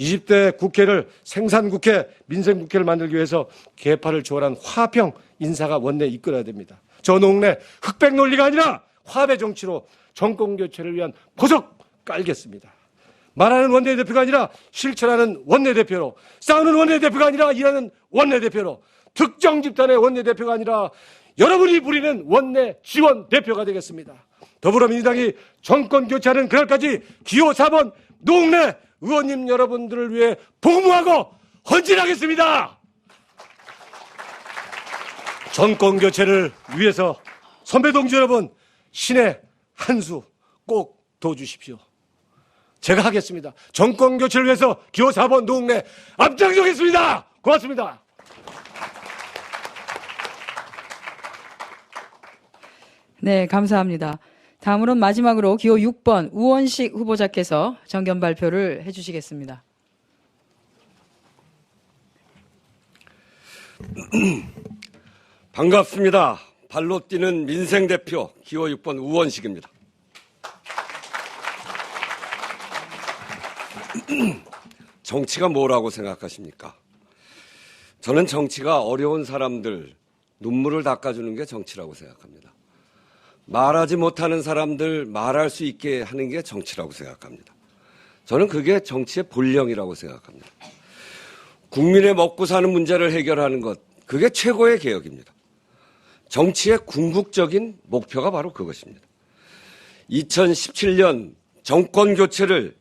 S4: 20대 국회를 생산국회, 민생국회를 만들기 위해서 계파를 초월한 화평 인사가 원내에 이끌어야 됩니다. 저 동네 흑백 논리가 아니라 화합의 정치로 정권교체를 위한 보석 깔겠습니다. 말하는 원내대표가 아니라 실천하는 원내대표로, 싸우는 원내대표가 아니라 일하는 원내대표로, 특정 집단의 원내대표가 아니라 여러분이 부리는 원내 지원 대표가 되겠습니다. 더불어민주당이 정권 교체하는 그날까지 기호 4번 노웅래 의원님 여러분들을 위해 복무하고 헌신하겠습니다. 정권 교체를 위해서 선배 동지 여러분, 신의 한 수 꼭 더 주십시오. 제가 하겠습니다. 정권 교체를 위해서 기호 4번 노웅래 앞장서겠습니다. 고맙습니다.
S5: 네, 감사합니다. 다음으로는 마지막으로 기호 6번 우원식 후보자께서 정견 발표를 해주시겠습니다.
S9: 반갑습니다. 발로 뛰는 민생대표 기호 6번 우원식입니다. 정치가 뭐라고 생각하십니까? 저는 정치가 어려운 사람들, 눈물을 닦아주는 게 정치라고 생각합니다. 말하지 못하는 사람들 말할 수 있게 하는 게 정치라고 생각합니다. 저는 그게 정치의 본령이라고 생각합니다. 국민의 먹고 사는 문제를 해결하는 것, 그게 최고의 개혁입니다. 정치의 궁극적인 목표가 바로 그것입니다. 2017년 정권 교체를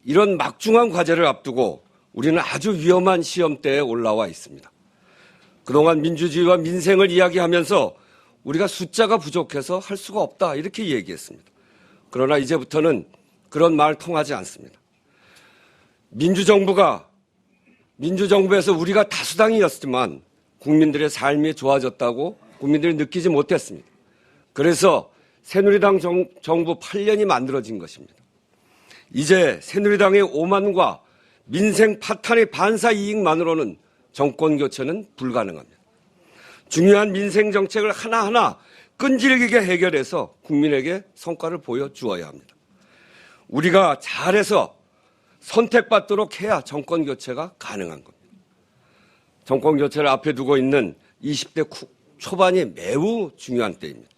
S9: 이런 막중한 과제를 앞두고 우리는 아주 위험한 시험대에 올라와 있습니다. 그동안 민주주의와 민생을 이야기하면서 우리가 숫자가 부족해서 할 수가 없다 이렇게 얘기했습니다. 그러나 이제부터는 그런 말 통하지 않습니다. 민주정부에서 우리가 다수당이었지만 국민들의 삶이 좋아졌다고 국민들이 느끼지 못했습니다. 그래서 새누리당 정부 8년이 만들어진 것입니다. 이제 새누리당의 오만과 민생 파탄의 반사 이익만으로는 정권 교체는 불가능합니다. 중요한 민생 정책을 하나하나 끈질기게 해결해서 국민에게 성과를 보여주어야 합니다. 우리가 잘해서 선택받도록 해야 정권 교체가 가능한 겁니다. 정권 교체를 앞에 두고 있는 20대 초반이 매우 중요한 때입니다.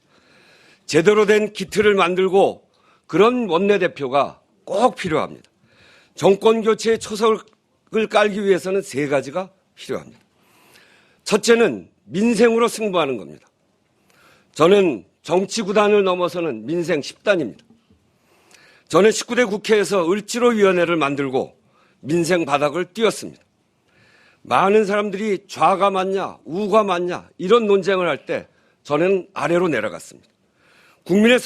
S9: 제대로 된 기틀을 만들고 그런 원내대표가 꼭 필요합니다. 정권 교체의 초석을 깔기 위해서는 세 가지가 필요합니다. 첫째는 민생으로 승부하는 겁니다. 저는 정치 구단을 넘어서는 민생 10단입니다. 저는 19대 국회에서 을지로위원회를 만들고 민생 바닥을 띄웠습니다. 많은 사람들이 좌가 맞냐 우가 맞냐 이런 논쟁을 할 때 저는 아래로 내려갔습니다. 국민의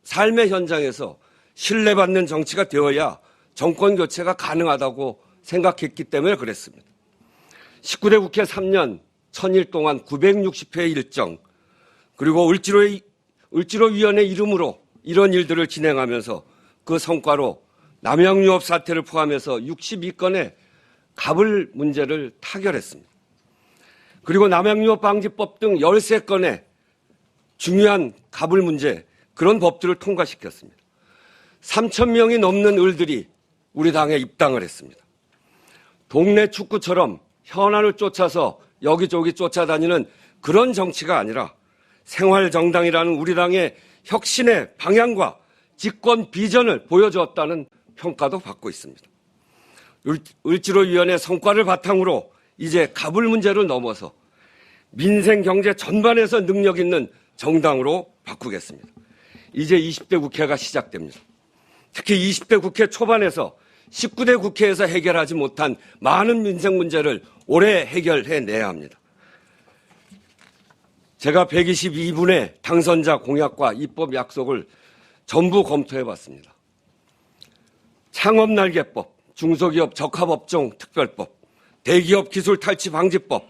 S9: 삶의 현장에서 신뢰받는 정치가 되어야 정권 교체가 가능하다고 생각했기 때문에 그랬습니다. 19대 국회 3년 1000일 동안 960회 일정 그리고 을지로위원회 이름으로 이런 일들을 진행하면서 그 성과로 남양유업 사태를 포함해서 62건의 갑을 문제를 타결했습니다. 그리고 남양유업 방지법 등 13건의 중요한 갑을 문제 그런 법들을 통과시켰습니다. 3,000명이 넘는 을들이 우리 당에 입당을 했습니다. 동네 축구처럼 현안을 쫓아서 여기저기 쫓아다니는 그런 정치가 아니라 생활정당이라는 우리 당의 혁신의 방향과 집권 비전을 보여주었다는 평가도 받고 있습니다. 을지로위원회 성과를 바탕으로 이제 갑을 문제를 넘어서 민생 경제 전반에서 능력 있는 정당으로 바꾸겠습니다. 이제 20대 국회가 시작됩니다. 특히 20대 국회 초반에서 19대 국회에서 해결하지 못한 많은 민생 문제를 올해 해결해내야 합니다. 제가 122분의 당선자 공약과 입법 약속을 전부 검토해봤습니다. 창업날개법, 중소기업 적합업종 특별법, 대기업 기술 탈취 방지법,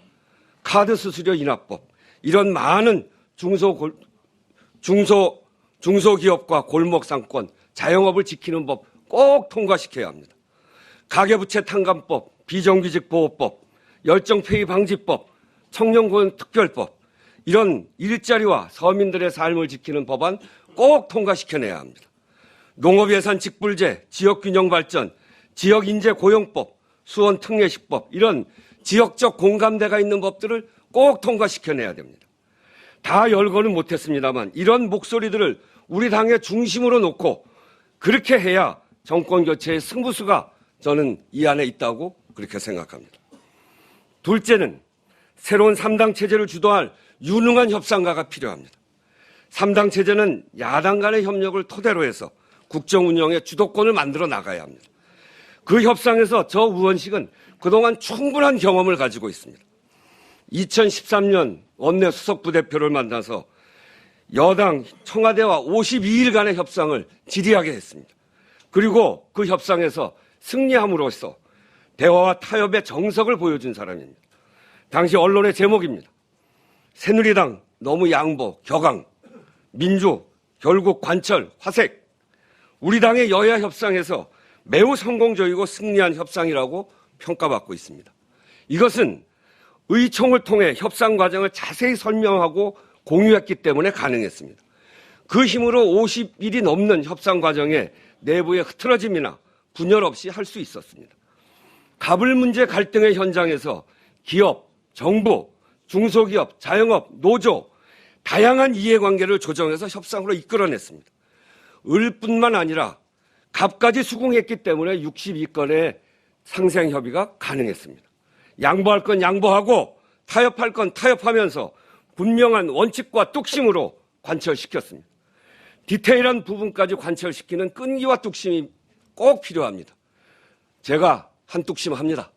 S9: 카드 수수료 인하법 이런 많은 중소기업과 골목상권, 자영업을 지키는 법 꼭 통과시켜야 합니다. 가계부채 탕감법, 비정규직 보호법, 열정페이 방지법, 청년고용 특별법 이런 일자리와 서민들의 삶을 지키는 법안 꼭 통과시켜내야 합니다. 농업예산 직불제, 지역균형 발전, 지역인재고용법, 수원특례시법 이런 지역적 공감대가 있는 법들을 꼭 통과시켜내야 됩니다. 다 열거는 못했습니다만 이런 목소리들을 우리 당의 중심으로 놓고 그렇게 해야 정권 교체의 승부수가 저는 이 안에 있다고 그렇게 생각합니다. 둘째는 새로운 3당 체제를 주도할 유능한 협상가가 필요합니다. 3당 체제는 야당 간의 협력을 토대로 해서 국정 운영의 주도권을 만들어 나가야 합니다. 그 협상에서 저 우원식은 그동안 충분한 경험을 가지고 있습니다. 2013년 원내 수석부 대표를 만나서 여당 청와대와 52일간의 협상을 지리하게 했습니다. 그리고 그 협상에서 승리함으로써 대화와 타협의 정석을 보여준 사람입니다. 당시 언론의 제목입니다. 새누리당 너무 양보, 격앙, 민주 결국 관철, 화색. 우리 당의 여야 협상에서 매우 성공적이고 승리한 협상이라고 평가받고 있습니다. 이것은 의총을 통해 협상 과정을 자세히 설명하고 공유했기 때문에 가능했습니다. 그 힘으로 50일이 넘는 협상 과정에 내부의 흐트러짐이나 분열 없이 할 수 있었습니다. 갑을 문제 갈등의 현장에서 기업, 정부, 중소기업, 자영업, 노조 다양한 이해관계를 조정해서 협상으로 이끌어냈습니다. 을뿐만 아니라 갑까지 수긍했기 때문에 62건의 상생협의가 가능했습니다. 양보할 건 양보하고 타협할 건 타협하면서 분명한 원칙과 뚝심으로 관철시켰습니다. 디테일한 부분까지 관철시키는 끈기와 뚝심이 꼭 필요합니다. 제가 한 뚝심 합니다.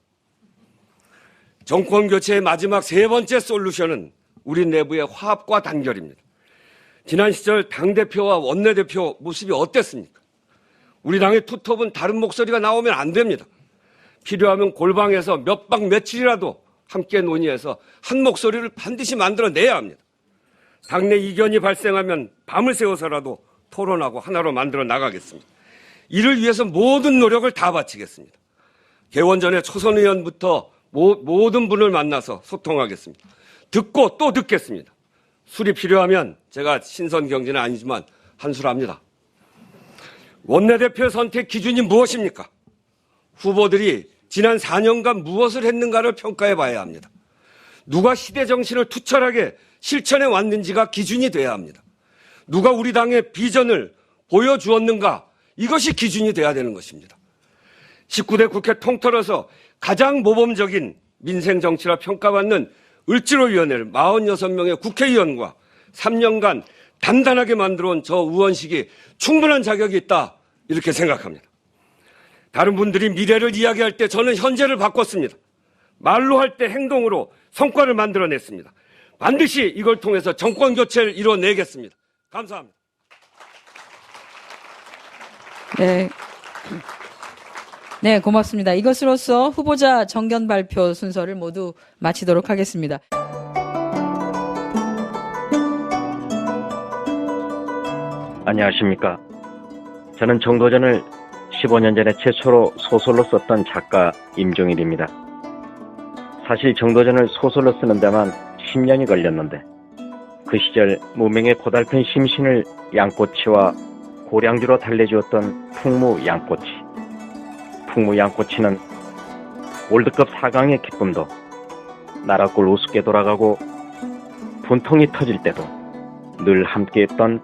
S9: 정권 교체의 마지막 세 번째 솔루션은 우리 내부의 화합과 단결입니다. 지난 시절 당대표와 원내대표 모습이 어땠습니까? 우리 당의 투톱은 다른 목소리가 나오면 안 됩니다. 필요하면 골방에서 몇 박 며칠이라도 함께 논의해서 한 목소리를 반드시 만들어내야 합니다. 당내 이견이 발생하면 밤을 새워서라도 토론하고 하나로 만들어 나가겠습니다. 이를 위해서 모든 노력을 다 바치겠습니다. 개원 전에 초선 의원부터 모든 분을 만나서 소통하겠습니다. 듣고 또 듣겠습니다. 술이 필요하면 제가 신선 경제는 아니지만 한술 합니다. 원내대표 선택 기준이 무엇입니까? 후보들이 지난 4년간 무엇을 했는가를 평가해 봐야 합니다. 누가 시대 정신을 투철하게 실천해 왔는지가 기준이 돼야 합니다. 누가 우리 당의 비전을 보여주었는가, 이것이 기준이 돼야 되는 것입니다. 19대 국회 통틀어서 가장 모범적인 민생 정치라 평가받는 을지로위원회를 46명의 국회의원과 3년간 단단하게 만들어온 저 의원식이 충분한 자격이 있다, 이렇게 생각합니다. 다른 분들이 미래를 이야기할 때 저는 현재를 바꿨습니다. 말로 할 때 행동으로 성과를 만들어냈습니다. 반드시 이걸 통해서 정권 교체를 이뤄내겠습니다. 감사합니다.
S5: 네, 고맙습니다. 이것으로써 후보자 정견 발표 순서를 모두 마치도록 하겠습니다.
S10: 안녕하십니까. 저는 정도전을 15년 전에 최초로 소설로 썼던 작가 임종일입니다. 사실 정도전을 소설로 쓰는 데만 10년이 걸렸는데 그 시절 무명의 고달픈 심신을 양꼬치와 고량주로 달래주었던 풍무 양꼬치. 풍무 양꼬치는 월드컵 4강의 기쁨도 나라골 우습게 돌아가고 분통이 터질 때도 늘 함께했던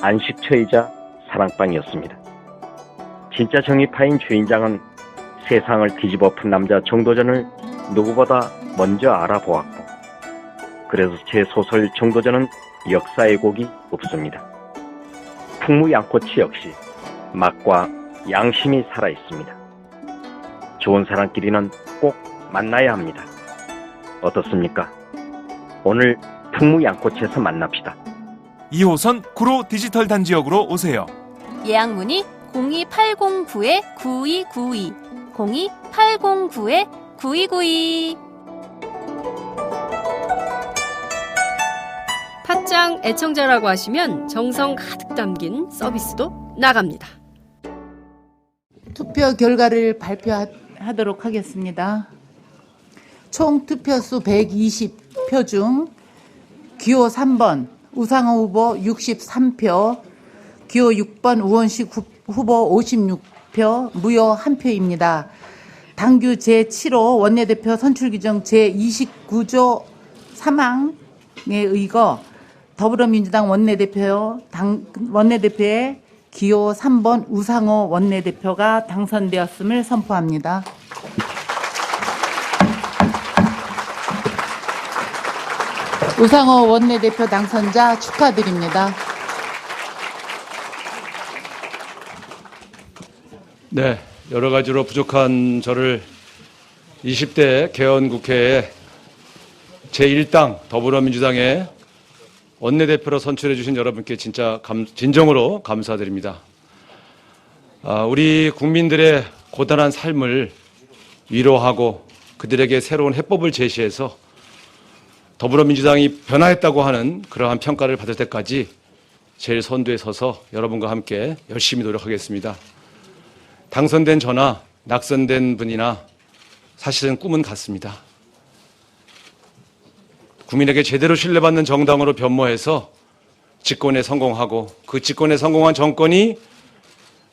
S10: 안식처이자 사랑방이었습니다. 진짜 정의파인 주인장은 세상을 뒤집어 푼 남자 정도전을 누구보다 먼저 알아보았고, 그래서 제 소설 정도전은 역사의 곡이 없습니다. 풍무 양꼬치 역시 맛과 양심이 살아있습니다. 좋은 사람끼리는 꼭 만나야 합니다. 어떻습니까? 오늘 풍무 양꼬치에서 만납시다.
S1: 2호선 구로 디지털 단지역으로 오세요.
S3: 예약 문의 02809-9292 02809-9292.
S2: 팟짱 애청자라고 하시면 정성 가득 담긴 서비스도 나갑니다.
S11: 투표 결과를 발표하도록 하겠습니다. 총 투표수 120표 중 기호 3번 우상호 후보 63표, 기호 6번 우원식 후보 56표, 무효 1표입니다. 당규 제7호 원내대표 선출규정 제29조 3항에 의거 더불어민주당 원내대표의 기호 3번 우상호 원내대표가 당선되었음을 선포합니다. 우상호 원내대표 당선자 축하드립니다.
S4: 네, 여러 가지로 부족한 저를 20대 개헌국회에 제1당 더불어민주당의 원내대표로 선출해 주신 여러분께 진짜 진정으로 감사드립니다. 우리 국민들의 고단한 삶을 위로하고 그들에게 새로운 해법을 제시해서 더불어민주당이 변화했다고 하는 그러한 평가를 받을 때까지 제일 선두에 서서 여러분과 함께 열심히 노력하겠습니다. 당선된 저나 낙선된 분이나 사실은 꿈은 같습니다. 국민에게 제대로 신뢰받는 정당으로 변모해서 집권에 성공하고 그 집권에 성공한 정권이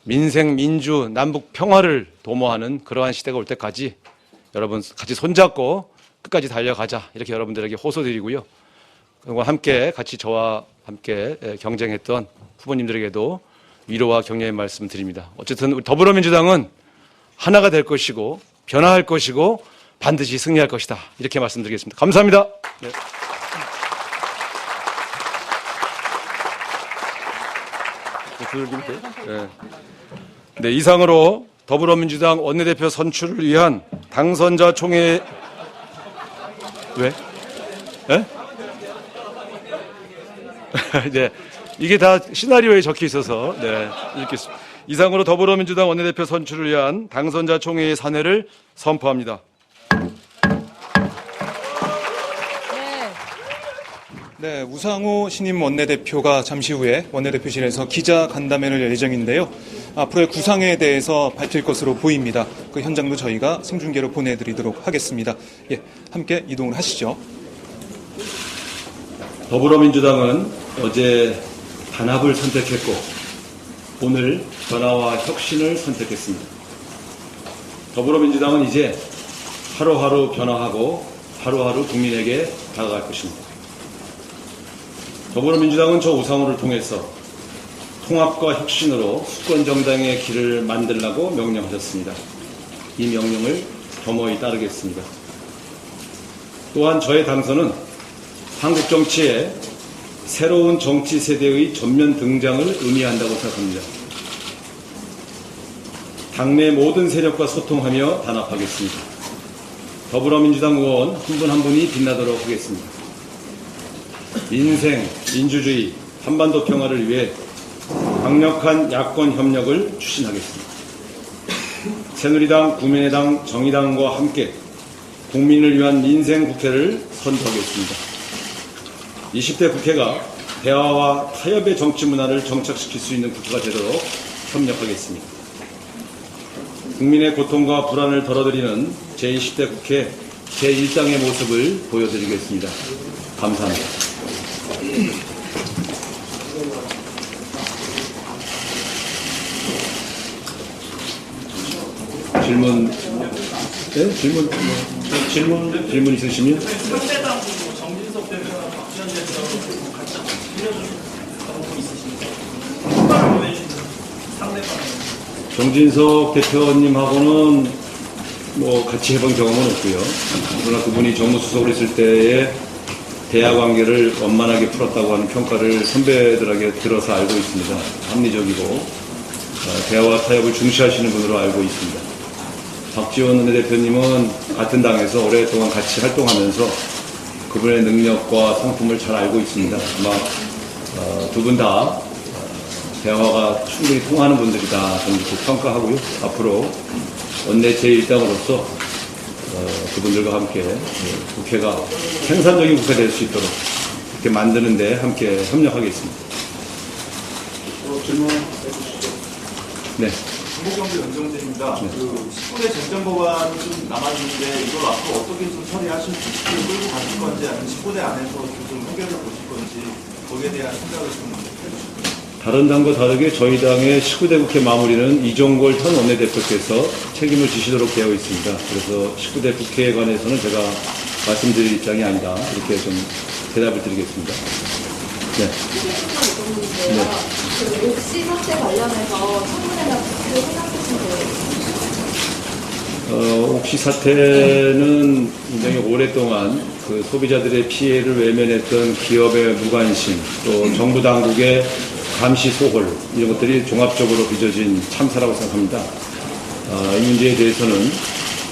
S4: 민생, 민주, 남북 평화를 도모하는 그러한 시대가 올 때까지 여러분 같이 손잡고 끝까지 달려가자 이렇게 여러분들에게 호소드리고요. 그리고 함께 같이 저와 함께 경쟁했던 후보님들에게도 위로와 격려의 말씀 드립니다. 어쨌든 우리 더불어민주당은 하나가 될 것이고 변화할 것이고 반드시 승리할 것이다. 이렇게 말씀드리겠습니다. 감사합니다. 네. 네, 이상으로 더불어민주당 원내대표 선출을 위한 당선자 총회 왜? 네? 네, 이게 다 시나리오에 적혀 있어서 네, 읽겠습니다. 이상으로 더불어민주당 원내대표 선출을 위한 당선자 총회의 사내를 선포합니다.
S1: 네, 우상호 신임 원내대표가 잠시 후에 원내대표실에서 기자 간담회를 열 예정인데요. 앞으로의 구상에 대해서 밝힐 것으로 보입니다. 그 현장도 저희가 생중계로 보내드리도록 하겠습니다. 예, 함께 이동을 하시죠.
S4: 더불어민주당은 어제 단합을 선택했고 오늘 변화와 혁신을 선택했습니다. 더불어민주당은 이제 하루하루 변화하고 하루하루 국민에게 다가갈 것입니다. 더불어민주당은 저 우상호를 통해서 통합과 혁신으로 수권정당의 길을 만들라고 명령하셨습니다. 이 명령을 겸허히 따르겠습니다. 또한 저의 당선은 한국 정치에 새로운 정치 세대의 전면 등장을 의미한다고 생각합니다. 당내 모든 세력과 소통하며 단합하겠습니다. 더불어민주당 의원 한 분 한 분이 빛나도록 하겠습니다. 민생, 민주주의, 한반도 평화를 위해 강력한 야권 협력을 추진하겠습니다. 새누리당, 국민의당, 정의당과 함께 국민을 위한 민생 국회를 선포하겠습니다. 20대 국회가 대화와 타협의 정치 문화를 정착시킬 수 있는 국회가 되도록 협력하겠습니다. 국민의 고통과 불안을 덜어드리는 제20대 국회 제1당의 모습을 보여드리겠습니다. 감사합니다. 질문, 네? 질문 있으시면? 정진석 대표님하고는 같이 해본 경험은 없고요. 그러나 그분이 정무수석으로 있을 때에 대화 관계를 원만하게 풀었다고 하는 평가를 선배들에게 들어서 알고 있습니다. 합리적이고 대화와 타협을 중시하시는 분으로 알고 있습니다. 박지원 원내대표님은 같은 당에서 오랫동안 같이 활동하면서 그분의 능력과 성품을 잘 알고 있습니다. 아마 두 분 다 대화가 충분히 통하는 분들이다 저는 이렇게 평가하고요. 앞으로 원내 제1당으로서 그분들과 함께 국회가 생산적인 국회가 될 수 있도록 이렇게 만드는 데 함께 협력하겠습니다.
S12: 질문 해주시죠.
S4: 네.
S12: 김목경도 연정재입니다. 네. 19대 쟁점 법안이 좀 남아있는데 이걸 앞으로 어떻게 좀 처리하실 수 있을지 끌고 가실 건지 아니면 19대 안에서 좀 해결을 보실 건지 거기에 대한 생각을 좀 해주시죠.
S4: 다른 당과 다르게 저희 당의 19대 국회 마무리는 이종걸 현 원내대표께서 책임을 지시도록 되어 있습니다. 그래서 19대 국회에 관해서는 제가 말씀드릴 입장이 아니다. 이렇게 좀 대답을 드리겠습니다. 네. 네.
S13: 그 옥시 사태 관련해서 청문회나 국회를 생각하신 거예요?
S4: 옥시 사태는 굉장히 오랫동안 그 소비자들의 피해를 외면했던 기업의 무관심, 또 정부 당국의 감시 소홀, 이런 것들이 종합적으로 빚어진 참사라고 생각합니다. 이 문제에 대해서는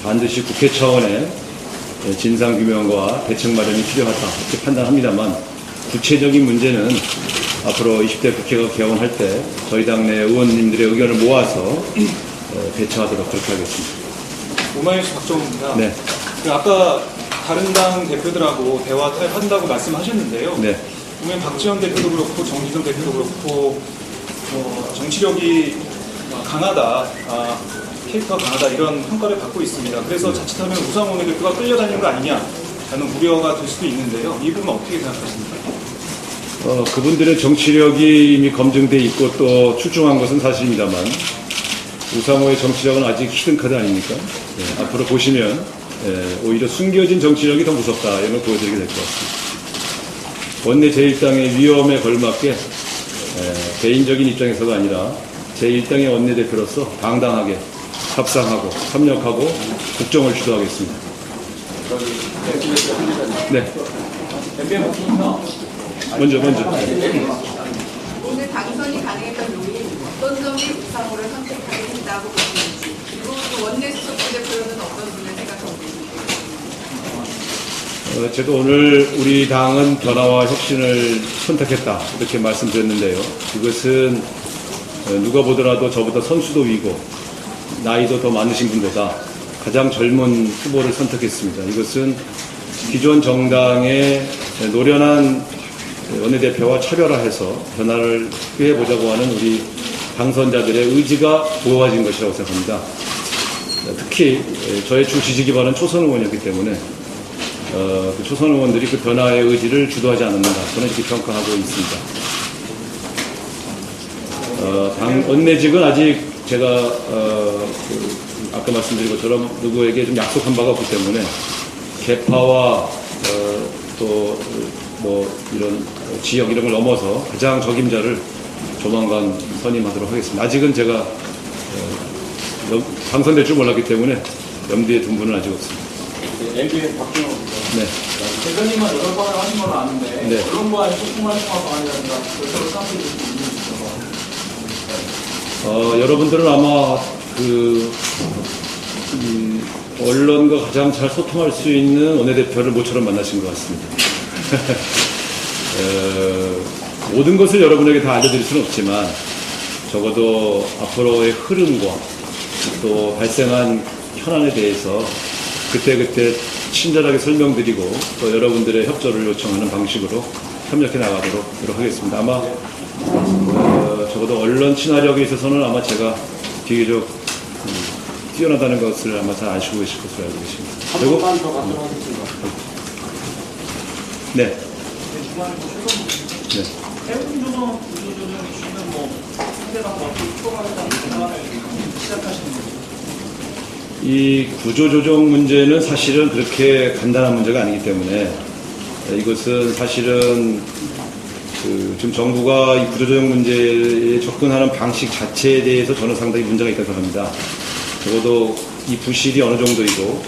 S4: 반드시 국회 차원의 진상규명과 대책 마련이 필요하다 이렇게 판단합니다만, 구체적인 문제는 앞으로 20대 국회가 개원할 때 저희 당내 의원님들의 의견을 모아서 대처하도록 그렇게 하겠습니다.
S1: 오마이뉴스 박정우입니다.
S4: 네.
S1: 아까 다른 당 대표들하고 대화 타협한다고 말씀하셨는데요.
S4: 네.
S1: 보면 박지원 대표도 그렇고 정진석 대표도 그렇고 정치력이 강하다, 캐릭터 강하다 이런 평가를 받고 있습니다. 그래서 자칫하면 우상호 원내대표가 끌려다니는 거 아니냐라는 우려가 될 수도 있는데요. 이 부분 어떻게 생각하십니까?
S4: 그분들의 정치력이 이미 검증돼 있고 또 출중한 것은 사실입니다만 우상호의 정치력은 아직 히든카드 아닙니까? 네, 앞으로 보시면 오히려 숨겨진 정치력이 더 무섭다. 이런 걸 보여드리게 될 것 같습니다. 원내 제1당의 위험에 걸맞게 개인적인 입장에서가 아니라 제1당의 원내대표로서 당당하게 협상하고 협력하고 국정을 주도하겠습니다. 네. 먼저.
S14: 오늘 당선이 가능했던 요인 어떤 점이 우상호를 선택하게 된다고 보시는지, 그리고 또 원내 수석부대표는 어떤 분을 생각하고 계신지.
S4: 저도 오늘 우리 당은 변화와 혁신을 선택했다 이렇게 말씀드렸는데요. 이것은 누가 보더라도 저보다 선수도 위고 나이도 더 많으신 분보다 가장 젊은 후보를 선택했습니다. 이것은 기존 정당의 노련한 원내대표와 차별화해서 변화를 꾀해보자고 하는 우리 당선자들의 의지가 모아진 것이라고 생각합니다. 특히 저의 주 지지 기반은 초선 의원이었기 때문에 그 초선 의원들이 그 변화의 의지를 주도하지 않았는가 저는 이렇게 평가하고 있습니다. 당 원내직은 아직 제가 아까 말씀드린 것처럼 누구에게 좀 약속한 바가 없기 때문에 개파와 또 뭐 이런 지역 이런 걸 넘어서 가장 적임자를 조만간 선임하도록 하겠습니다. 아직은 제가 당선될 줄 몰랐기 때문에 염두에 둔 분은 아직 없습니다.
S12: LB의 박준호
S4: 네.
S12: 대표님은 여러 번을 하신 걸로 아는데
S4: 네.
S12: 언론과의 소통을 통한 방안이라든가 별도로 쌍둥이 있습니다.
S4: 여러분들은 아마 언론과 가장 잘 소통할 수 있는 원내대표를 모처럼 만나신 것 같습니다. 모든 것을 여러분에게 다 알려드릴 수는 없지만 적어도 앞으로의 흐름과 또 발생한 현안에 대해서 그때그때 친절하게 설명드리고 또 여러분들의 협조를 요청하는 방식으로 협력해 나가도록 노력하겠습니다. 아마 적어도 언론 친화력에 있어서는 아마 제가 비교적 뛰어나다는 것을 아마 잘 아시고 계실 것으로 알고 계십니다. 그리고 네. 네.
S12: 해운 조정, 구조조정 이슈는 뭐 상대방 어떻게 풀어가겠다는 시작하시는 거죠?
S4: 이 구조조정 문제는 사실은 그렇게 간단한 문제가 아니기 때문에 이것은 사실은 지금 정부가 이 구조조정 문제에 접근하는 방식 자체에 대해서 저는 상당히 문제가 있다고 생각합니다. 적어도 이 부실이 어느 정도이고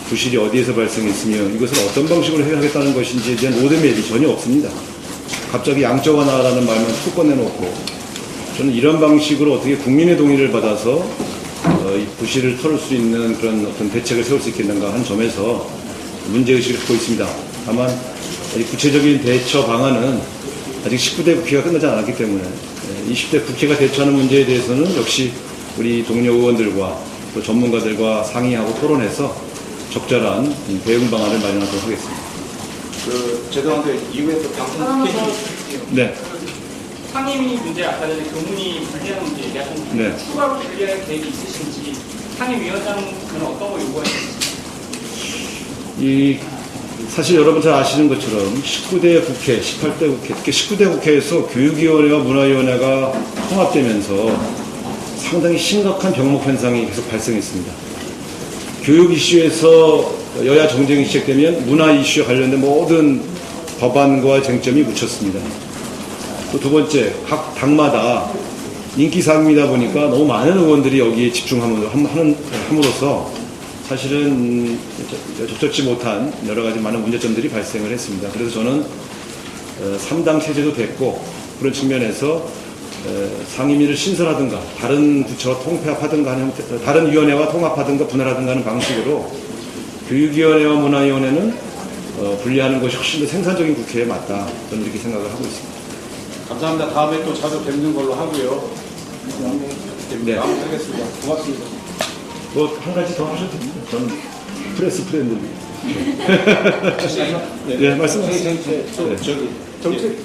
S4: 부실이 어디에서 발생했으며 이것을 어떤 방식으로 해결하겠다는 것인지에 대한 로드맵이 전혀 없습니다. 갑자기 양적 완화라는 말만 툭 꺼내놓고 저는 이런 방식으로 어떻게 국민의 동의를 받아서 이 부실을 털을 수 있는 그런 어떤 대책을 세울 수 있겠는가 하는 점에서 문제의식을 갖고 있습니다. 다만 이 구체적인 대처 방안은 아직 19대 국회가 끝나지 않았기 때문에 20대 국회가 대처하는 문제에 대해서는 역시 우리 동료 의원들과 또 전문가들과 상의하고 토론해서 적절한 대응 방안을 마련하도록 하겠습니다.
S12: 죄송한데 이후에 또 당선 스케줄이
S4: 네.
S12: 상임위 문제 아까 전에 교문이 분리하는 문제 얘기하셨는데
S4: 네.
S12: 추가로 분리할 계획이 있으신지 상임위원장은 어떤 거 요구하시는지?
S4: 사실 여러분 잘 아시는 것처럼 19대 국회, 18대 국회, 특히 19대 국회에서 교육위원회와 문화위원회가 통합되면서 상당히 심각한 병목 현상이 계속 발생했습니다. 교육 이슈에서 여야 정쟁이 시작되면 문화 이슈에 관련된 모든 법안과 쟁점이 묻혔습니다. 또 두 번째, 각 당마다 인기 상임이다 보니까 너무 많은 의원들이 여기에 집중함으로써 사실은 적절치 못한 여러 가지 많은 문제점들이 발생을 했습니다. 그래서 저는 3당 체제도 됐고 그런 측면에서 상임위를 신설하든가 다른 부처와 통폐합하든가 하는 다른 위원회와 통합하든가 분할하든가 하는 방식으로 교육위원회와 문화위원회는 분리하는 것이 훨씬 더 생산적인 국회에 맞다. 저는 이렇게 생각을 하고 있습니다.
S12: 감사합니다. 다음에 또 자주 뵙는 걸로 하고요.
S4: 네.
S12: 마무리하겠습니다. 고맙습니다.
S4: 뭐 한 가지 더 하셔도 됩니다. 저는 프레스 프렌들리. 네, 말씀하세요.
S12: 저기 정책.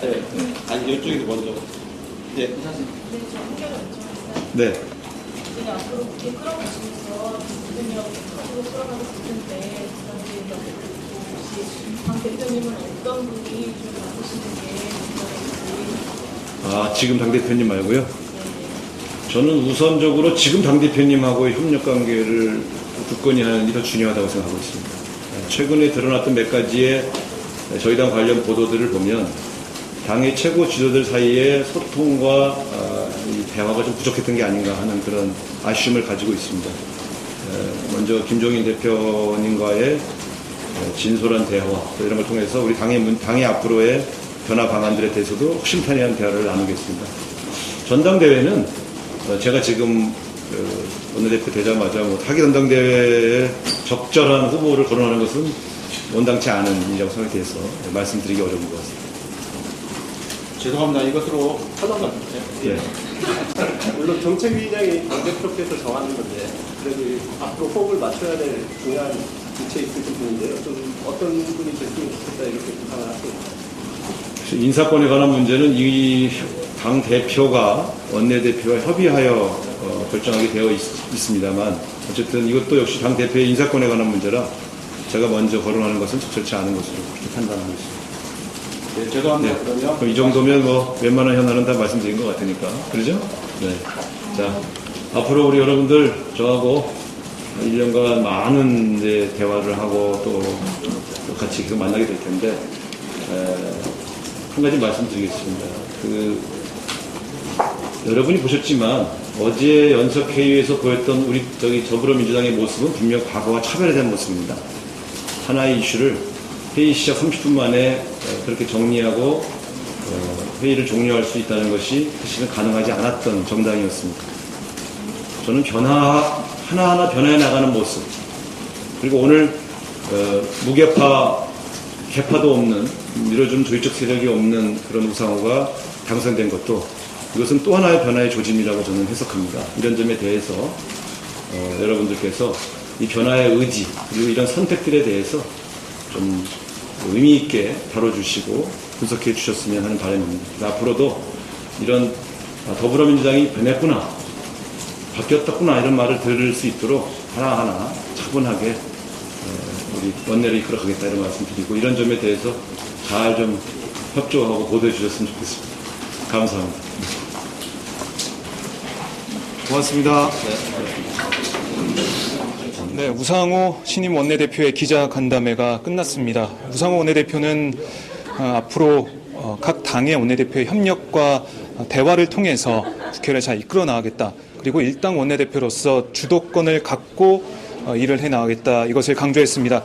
S12: 네. 아니 이쪽에서 먼저. 네.
S4: 네.
S13: 제가 앞으로 국회 끌어가시면서 대표님하고 앞으로 끌어가고 싶은데 혹시 박 대표님은 어떤 분이 좀 맡으시는 게
S4: 지금 당대표님 말고요. 저는 우선적으로 지금 당대표님하고의 협력 관계를 굳건히 하는 일이 더 중요하다고 생각하고 있습니다. 최근에 드러났던 몇 가지의 저희 당 관련 보도들을 보면 당의 최고 지도들 사이에 소통과 이 대화가 좀 부족했던 게 아닌가 하는 그런 아쉬움을 가지고 있습니다. 먼저 김종인 대표님과의 진솔한 대화 이런 걸 통해서 우리 당의 앞으로의 변화 방안들에 대해서도 허심탄회한 대화를 나누겠습니다. 전당대회는 제가 지금 원내대표 되자마자 하기 전당대회에 적절한 후보를 거론하는 것은 원당치 않은 일이라고 생각이 돼서 말씀드리기 어려운 것 같습니다.
S12: 죄송합니다. 이것으로 하던 것 같아요.
S4: 예.
S12: 물론 정책 위원장이 당대표께서 정하는 건데 그래도 앞으로 호흡을 맞춰야 될 중요한 주체에 있으신 분인데요. 좀 어떤 분이 됐으면 좋겠다 이렇게 구상을 하십니다.
S4: 인사권에 관한 문제는 이 당 대표가 원내대표와 협의하여 결정하게 되어 있습니다만 어쨌든 이것도 역시 당 대표의 인사권에 관한 문제라 제가 먼저 거론하는 것은 적절치 않은 것으로 그렇게 판단하고 있습니다.
S12: 네, 죄송합니다.
S4: 네.
S12: 그러면
S4: 그럼 이 정도면 웬만한 현안은 다 말씀드린 것 같으니까 그러죠? 네. 자, 앞으로 우리 여러분들 저하고 1년간 많은 대화를 하고 또 같이 계속 만나게 될 텐데 한 가지 말씀드리겠습니다. 여러분이 보셨지만 어제 연석회의에서 보였던 우리 더불어민주당의 모습은 분명 과거와 차별화된 모습입니다. 하나의 이슈를 회의 시작 30분 만에 그렇게 정리하고 회의를 종료할 수 있다는 것이 사실은 가능하지 않았던 정당이었습니다. 저는 하나하나 변화해 나가는 모습 그리고 오늘 무게파 개파도 없는 밀어주는 조직적 세력이 없는 그런 우상호가 당선된 것도 이것은 또 하나의 변화의 조짐이라고 저는 해석합니다. 이런 점에 대해서 여러분들께서 이 변화의 의지 그리고 이런 선택들에 대해서 좀 의미 있게 다뤄주시고 분석해 주셨으면 하는 바람입니다. 앞으로도 이런 더불어민주당이 변했구나 바뀌었구나 이런 말을 들을 수 있도록 하나하나 차분하게 우리 원내를 이끌어가겠다 이런 말씀 드리고 이런 점에 대해서 잘 좀 협조하고 보도해 주셨으면 좋겠습니다. 감사합니다.
S1: 고맙습니다. 네, 우상호 신임 원내대표의 기자 간담회가 끝났습니다. 우상호 원내대표는 앞으로 각 당의 원내대표의 협력과 대화를 통해서 국회를 잘 이끌어 나가겠다. 그리고 일당 원내대표로서 주도권을 갖고 일을 해 나가겠다. 이것을 강조했습니다.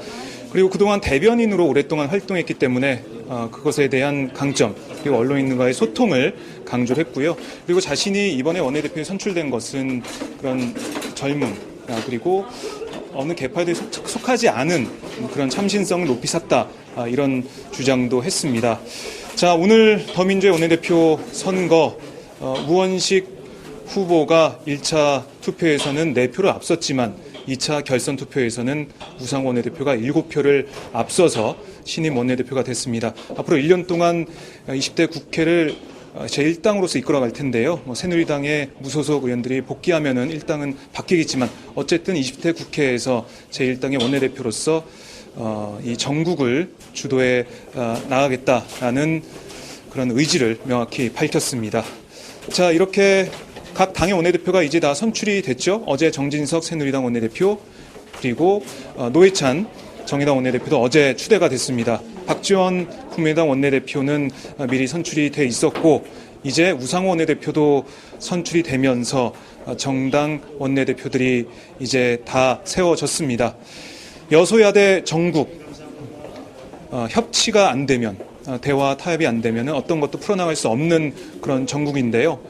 S1: 그리고 그동안 대변인으로 오랫동안 활동했기 때문에 그것에 대한 강점 그리고 언론인과의 소통을 강조를 했고요. 그리고 자신이 이번에 원내대표에 선출된 것은 그런 젊음 그리고 어느 계파에 속하지 않은 그런 참신성을 높이 샀다 이런 주장도 했습니다. 자, 오늘 더민주의 원내대표 선거 우원식 후보가 1차 투표에서는 4표를 앞섰지만 2차 결선 투표에서는 우상호 원내대표가 7표를 앞서서 신임 원내대표가 됐습니다. 앞으로 1년 동안 20대 국회를 제1당으로서 이끌어갈 텐데요. 새누리당의 무소속 의원들이 복귀하면은 1당은 바뀌겠지만 어쨌든 20대 국회에서 제1당의 원내대표로서 이 전국을 주도해 나가겠다라는 그런 의지를 명확히 밝혔습니다. 자, 이렇게 각 당의 원내대표가 이제 다 선출이 됐죠. 어제 정진석 새누리당 원내대표 그리고 노회찬 정의당 원내대표도 어제 추대가 됐습니다. 박지원 국민의당 원내대표는 미리 선출이 돼 있었고 이제 우상호 원내대표도 선출이 되면서 정당 원내대표들이 이제 다 세워졌습니다. 여소야대 정국 협치가 안 되면 대화 타협이 안 되면 어떤 것도 풀어나갈 수 없는 그런 정국인데요.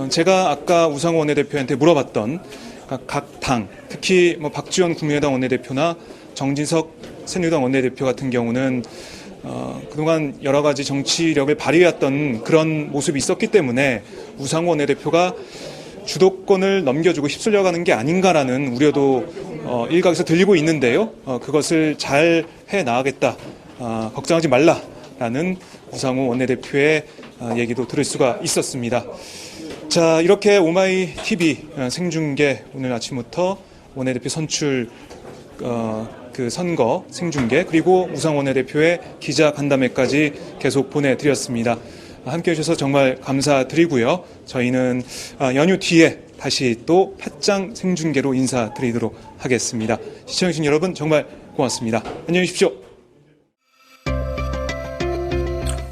S1: 제가 아까 우상호 원내대표한테 물어봤던 각 당, 특히 박지원 국민의당 원내대표나 정진석 새누리당 원내대표 같은 경우는 그동안 여러 가지 정치력을 발휘했던 그런 모습이 있었기 때문에 우상호 원내대표가 주도권을 넘겨주고 휩쓸려가는 게 아닌가라는 우려도 일각에서 들리고 있는데요. 그것을 잘 해나가겠다, 걱정하지 말라라는 우상호 원내대표의 얘기도 들을 수가 있었습니다. 자, 이렇게 오마이 TV 생중계 오늘 아침부터 원내대표 선출 그 선거 생중계 그리고 우상호 원내대표의 기자 간담회까지 계속 보내드렸습니다. 함께해 주셔서 정말 감사드리고요. 저희는 연휴 뒤에 다시 또 팟짱 생중계로 인사드리도록 하겠습니다. 시청해주신 여러분 정말 고맙습니다. 안녕히 계십시오.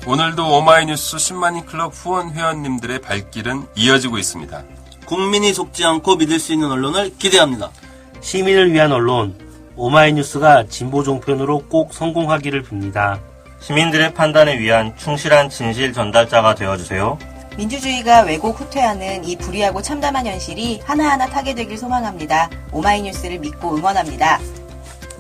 S15: 오늘도 오마이뉴스 10만인 클럽 후원 회원님들의 발길은 이어지고 있습니다.
S16: 국민이 속지 않고 믿을 수 있는 언론을 기대합니다. 시민을 위한 언론, 오마이뉴스가 진보 종편으로 꼭 성공하기를 빕니다. 시민들의 판단에 위한 충실한 진실 전달자가 되어주세요.
S17: 민주주의가 왜곡 후퇴하는 이 불의하고 참담한 현실이 하나하나 타개되길 소망합니다. 오마이뉴스를 믿고 응원합니다.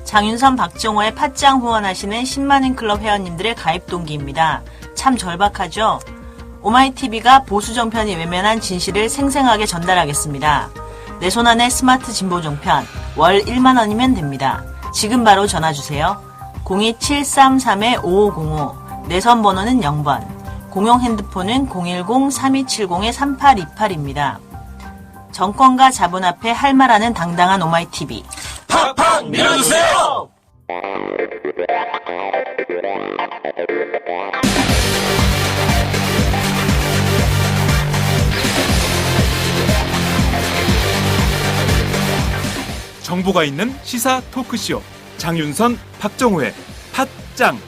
S18: 장윤선, 박정호의 팟짱 후원하시는 10만인 클럽 회원님들의 가입 동기입니다. 참 절박하죠? 오마이TV가 보수 정편이 외면한 진실을 생생하게 전달하겠습니다. 내 손 안에 스마트 진보 종편, 월 1만 원이면 됩니다. 지금 바로 전화주세요. 02733-5505, 내선 번호는 0번, 공용 핸드폰은 010-3270-3828입니다. 정권과 자본 앞에 할 말하는 당당한 오마이TV.
S16: 팍팍 밀어주세요!
S1: 정보가 있는 시사 토크쇼 장윤선, 박정호의 팟짱.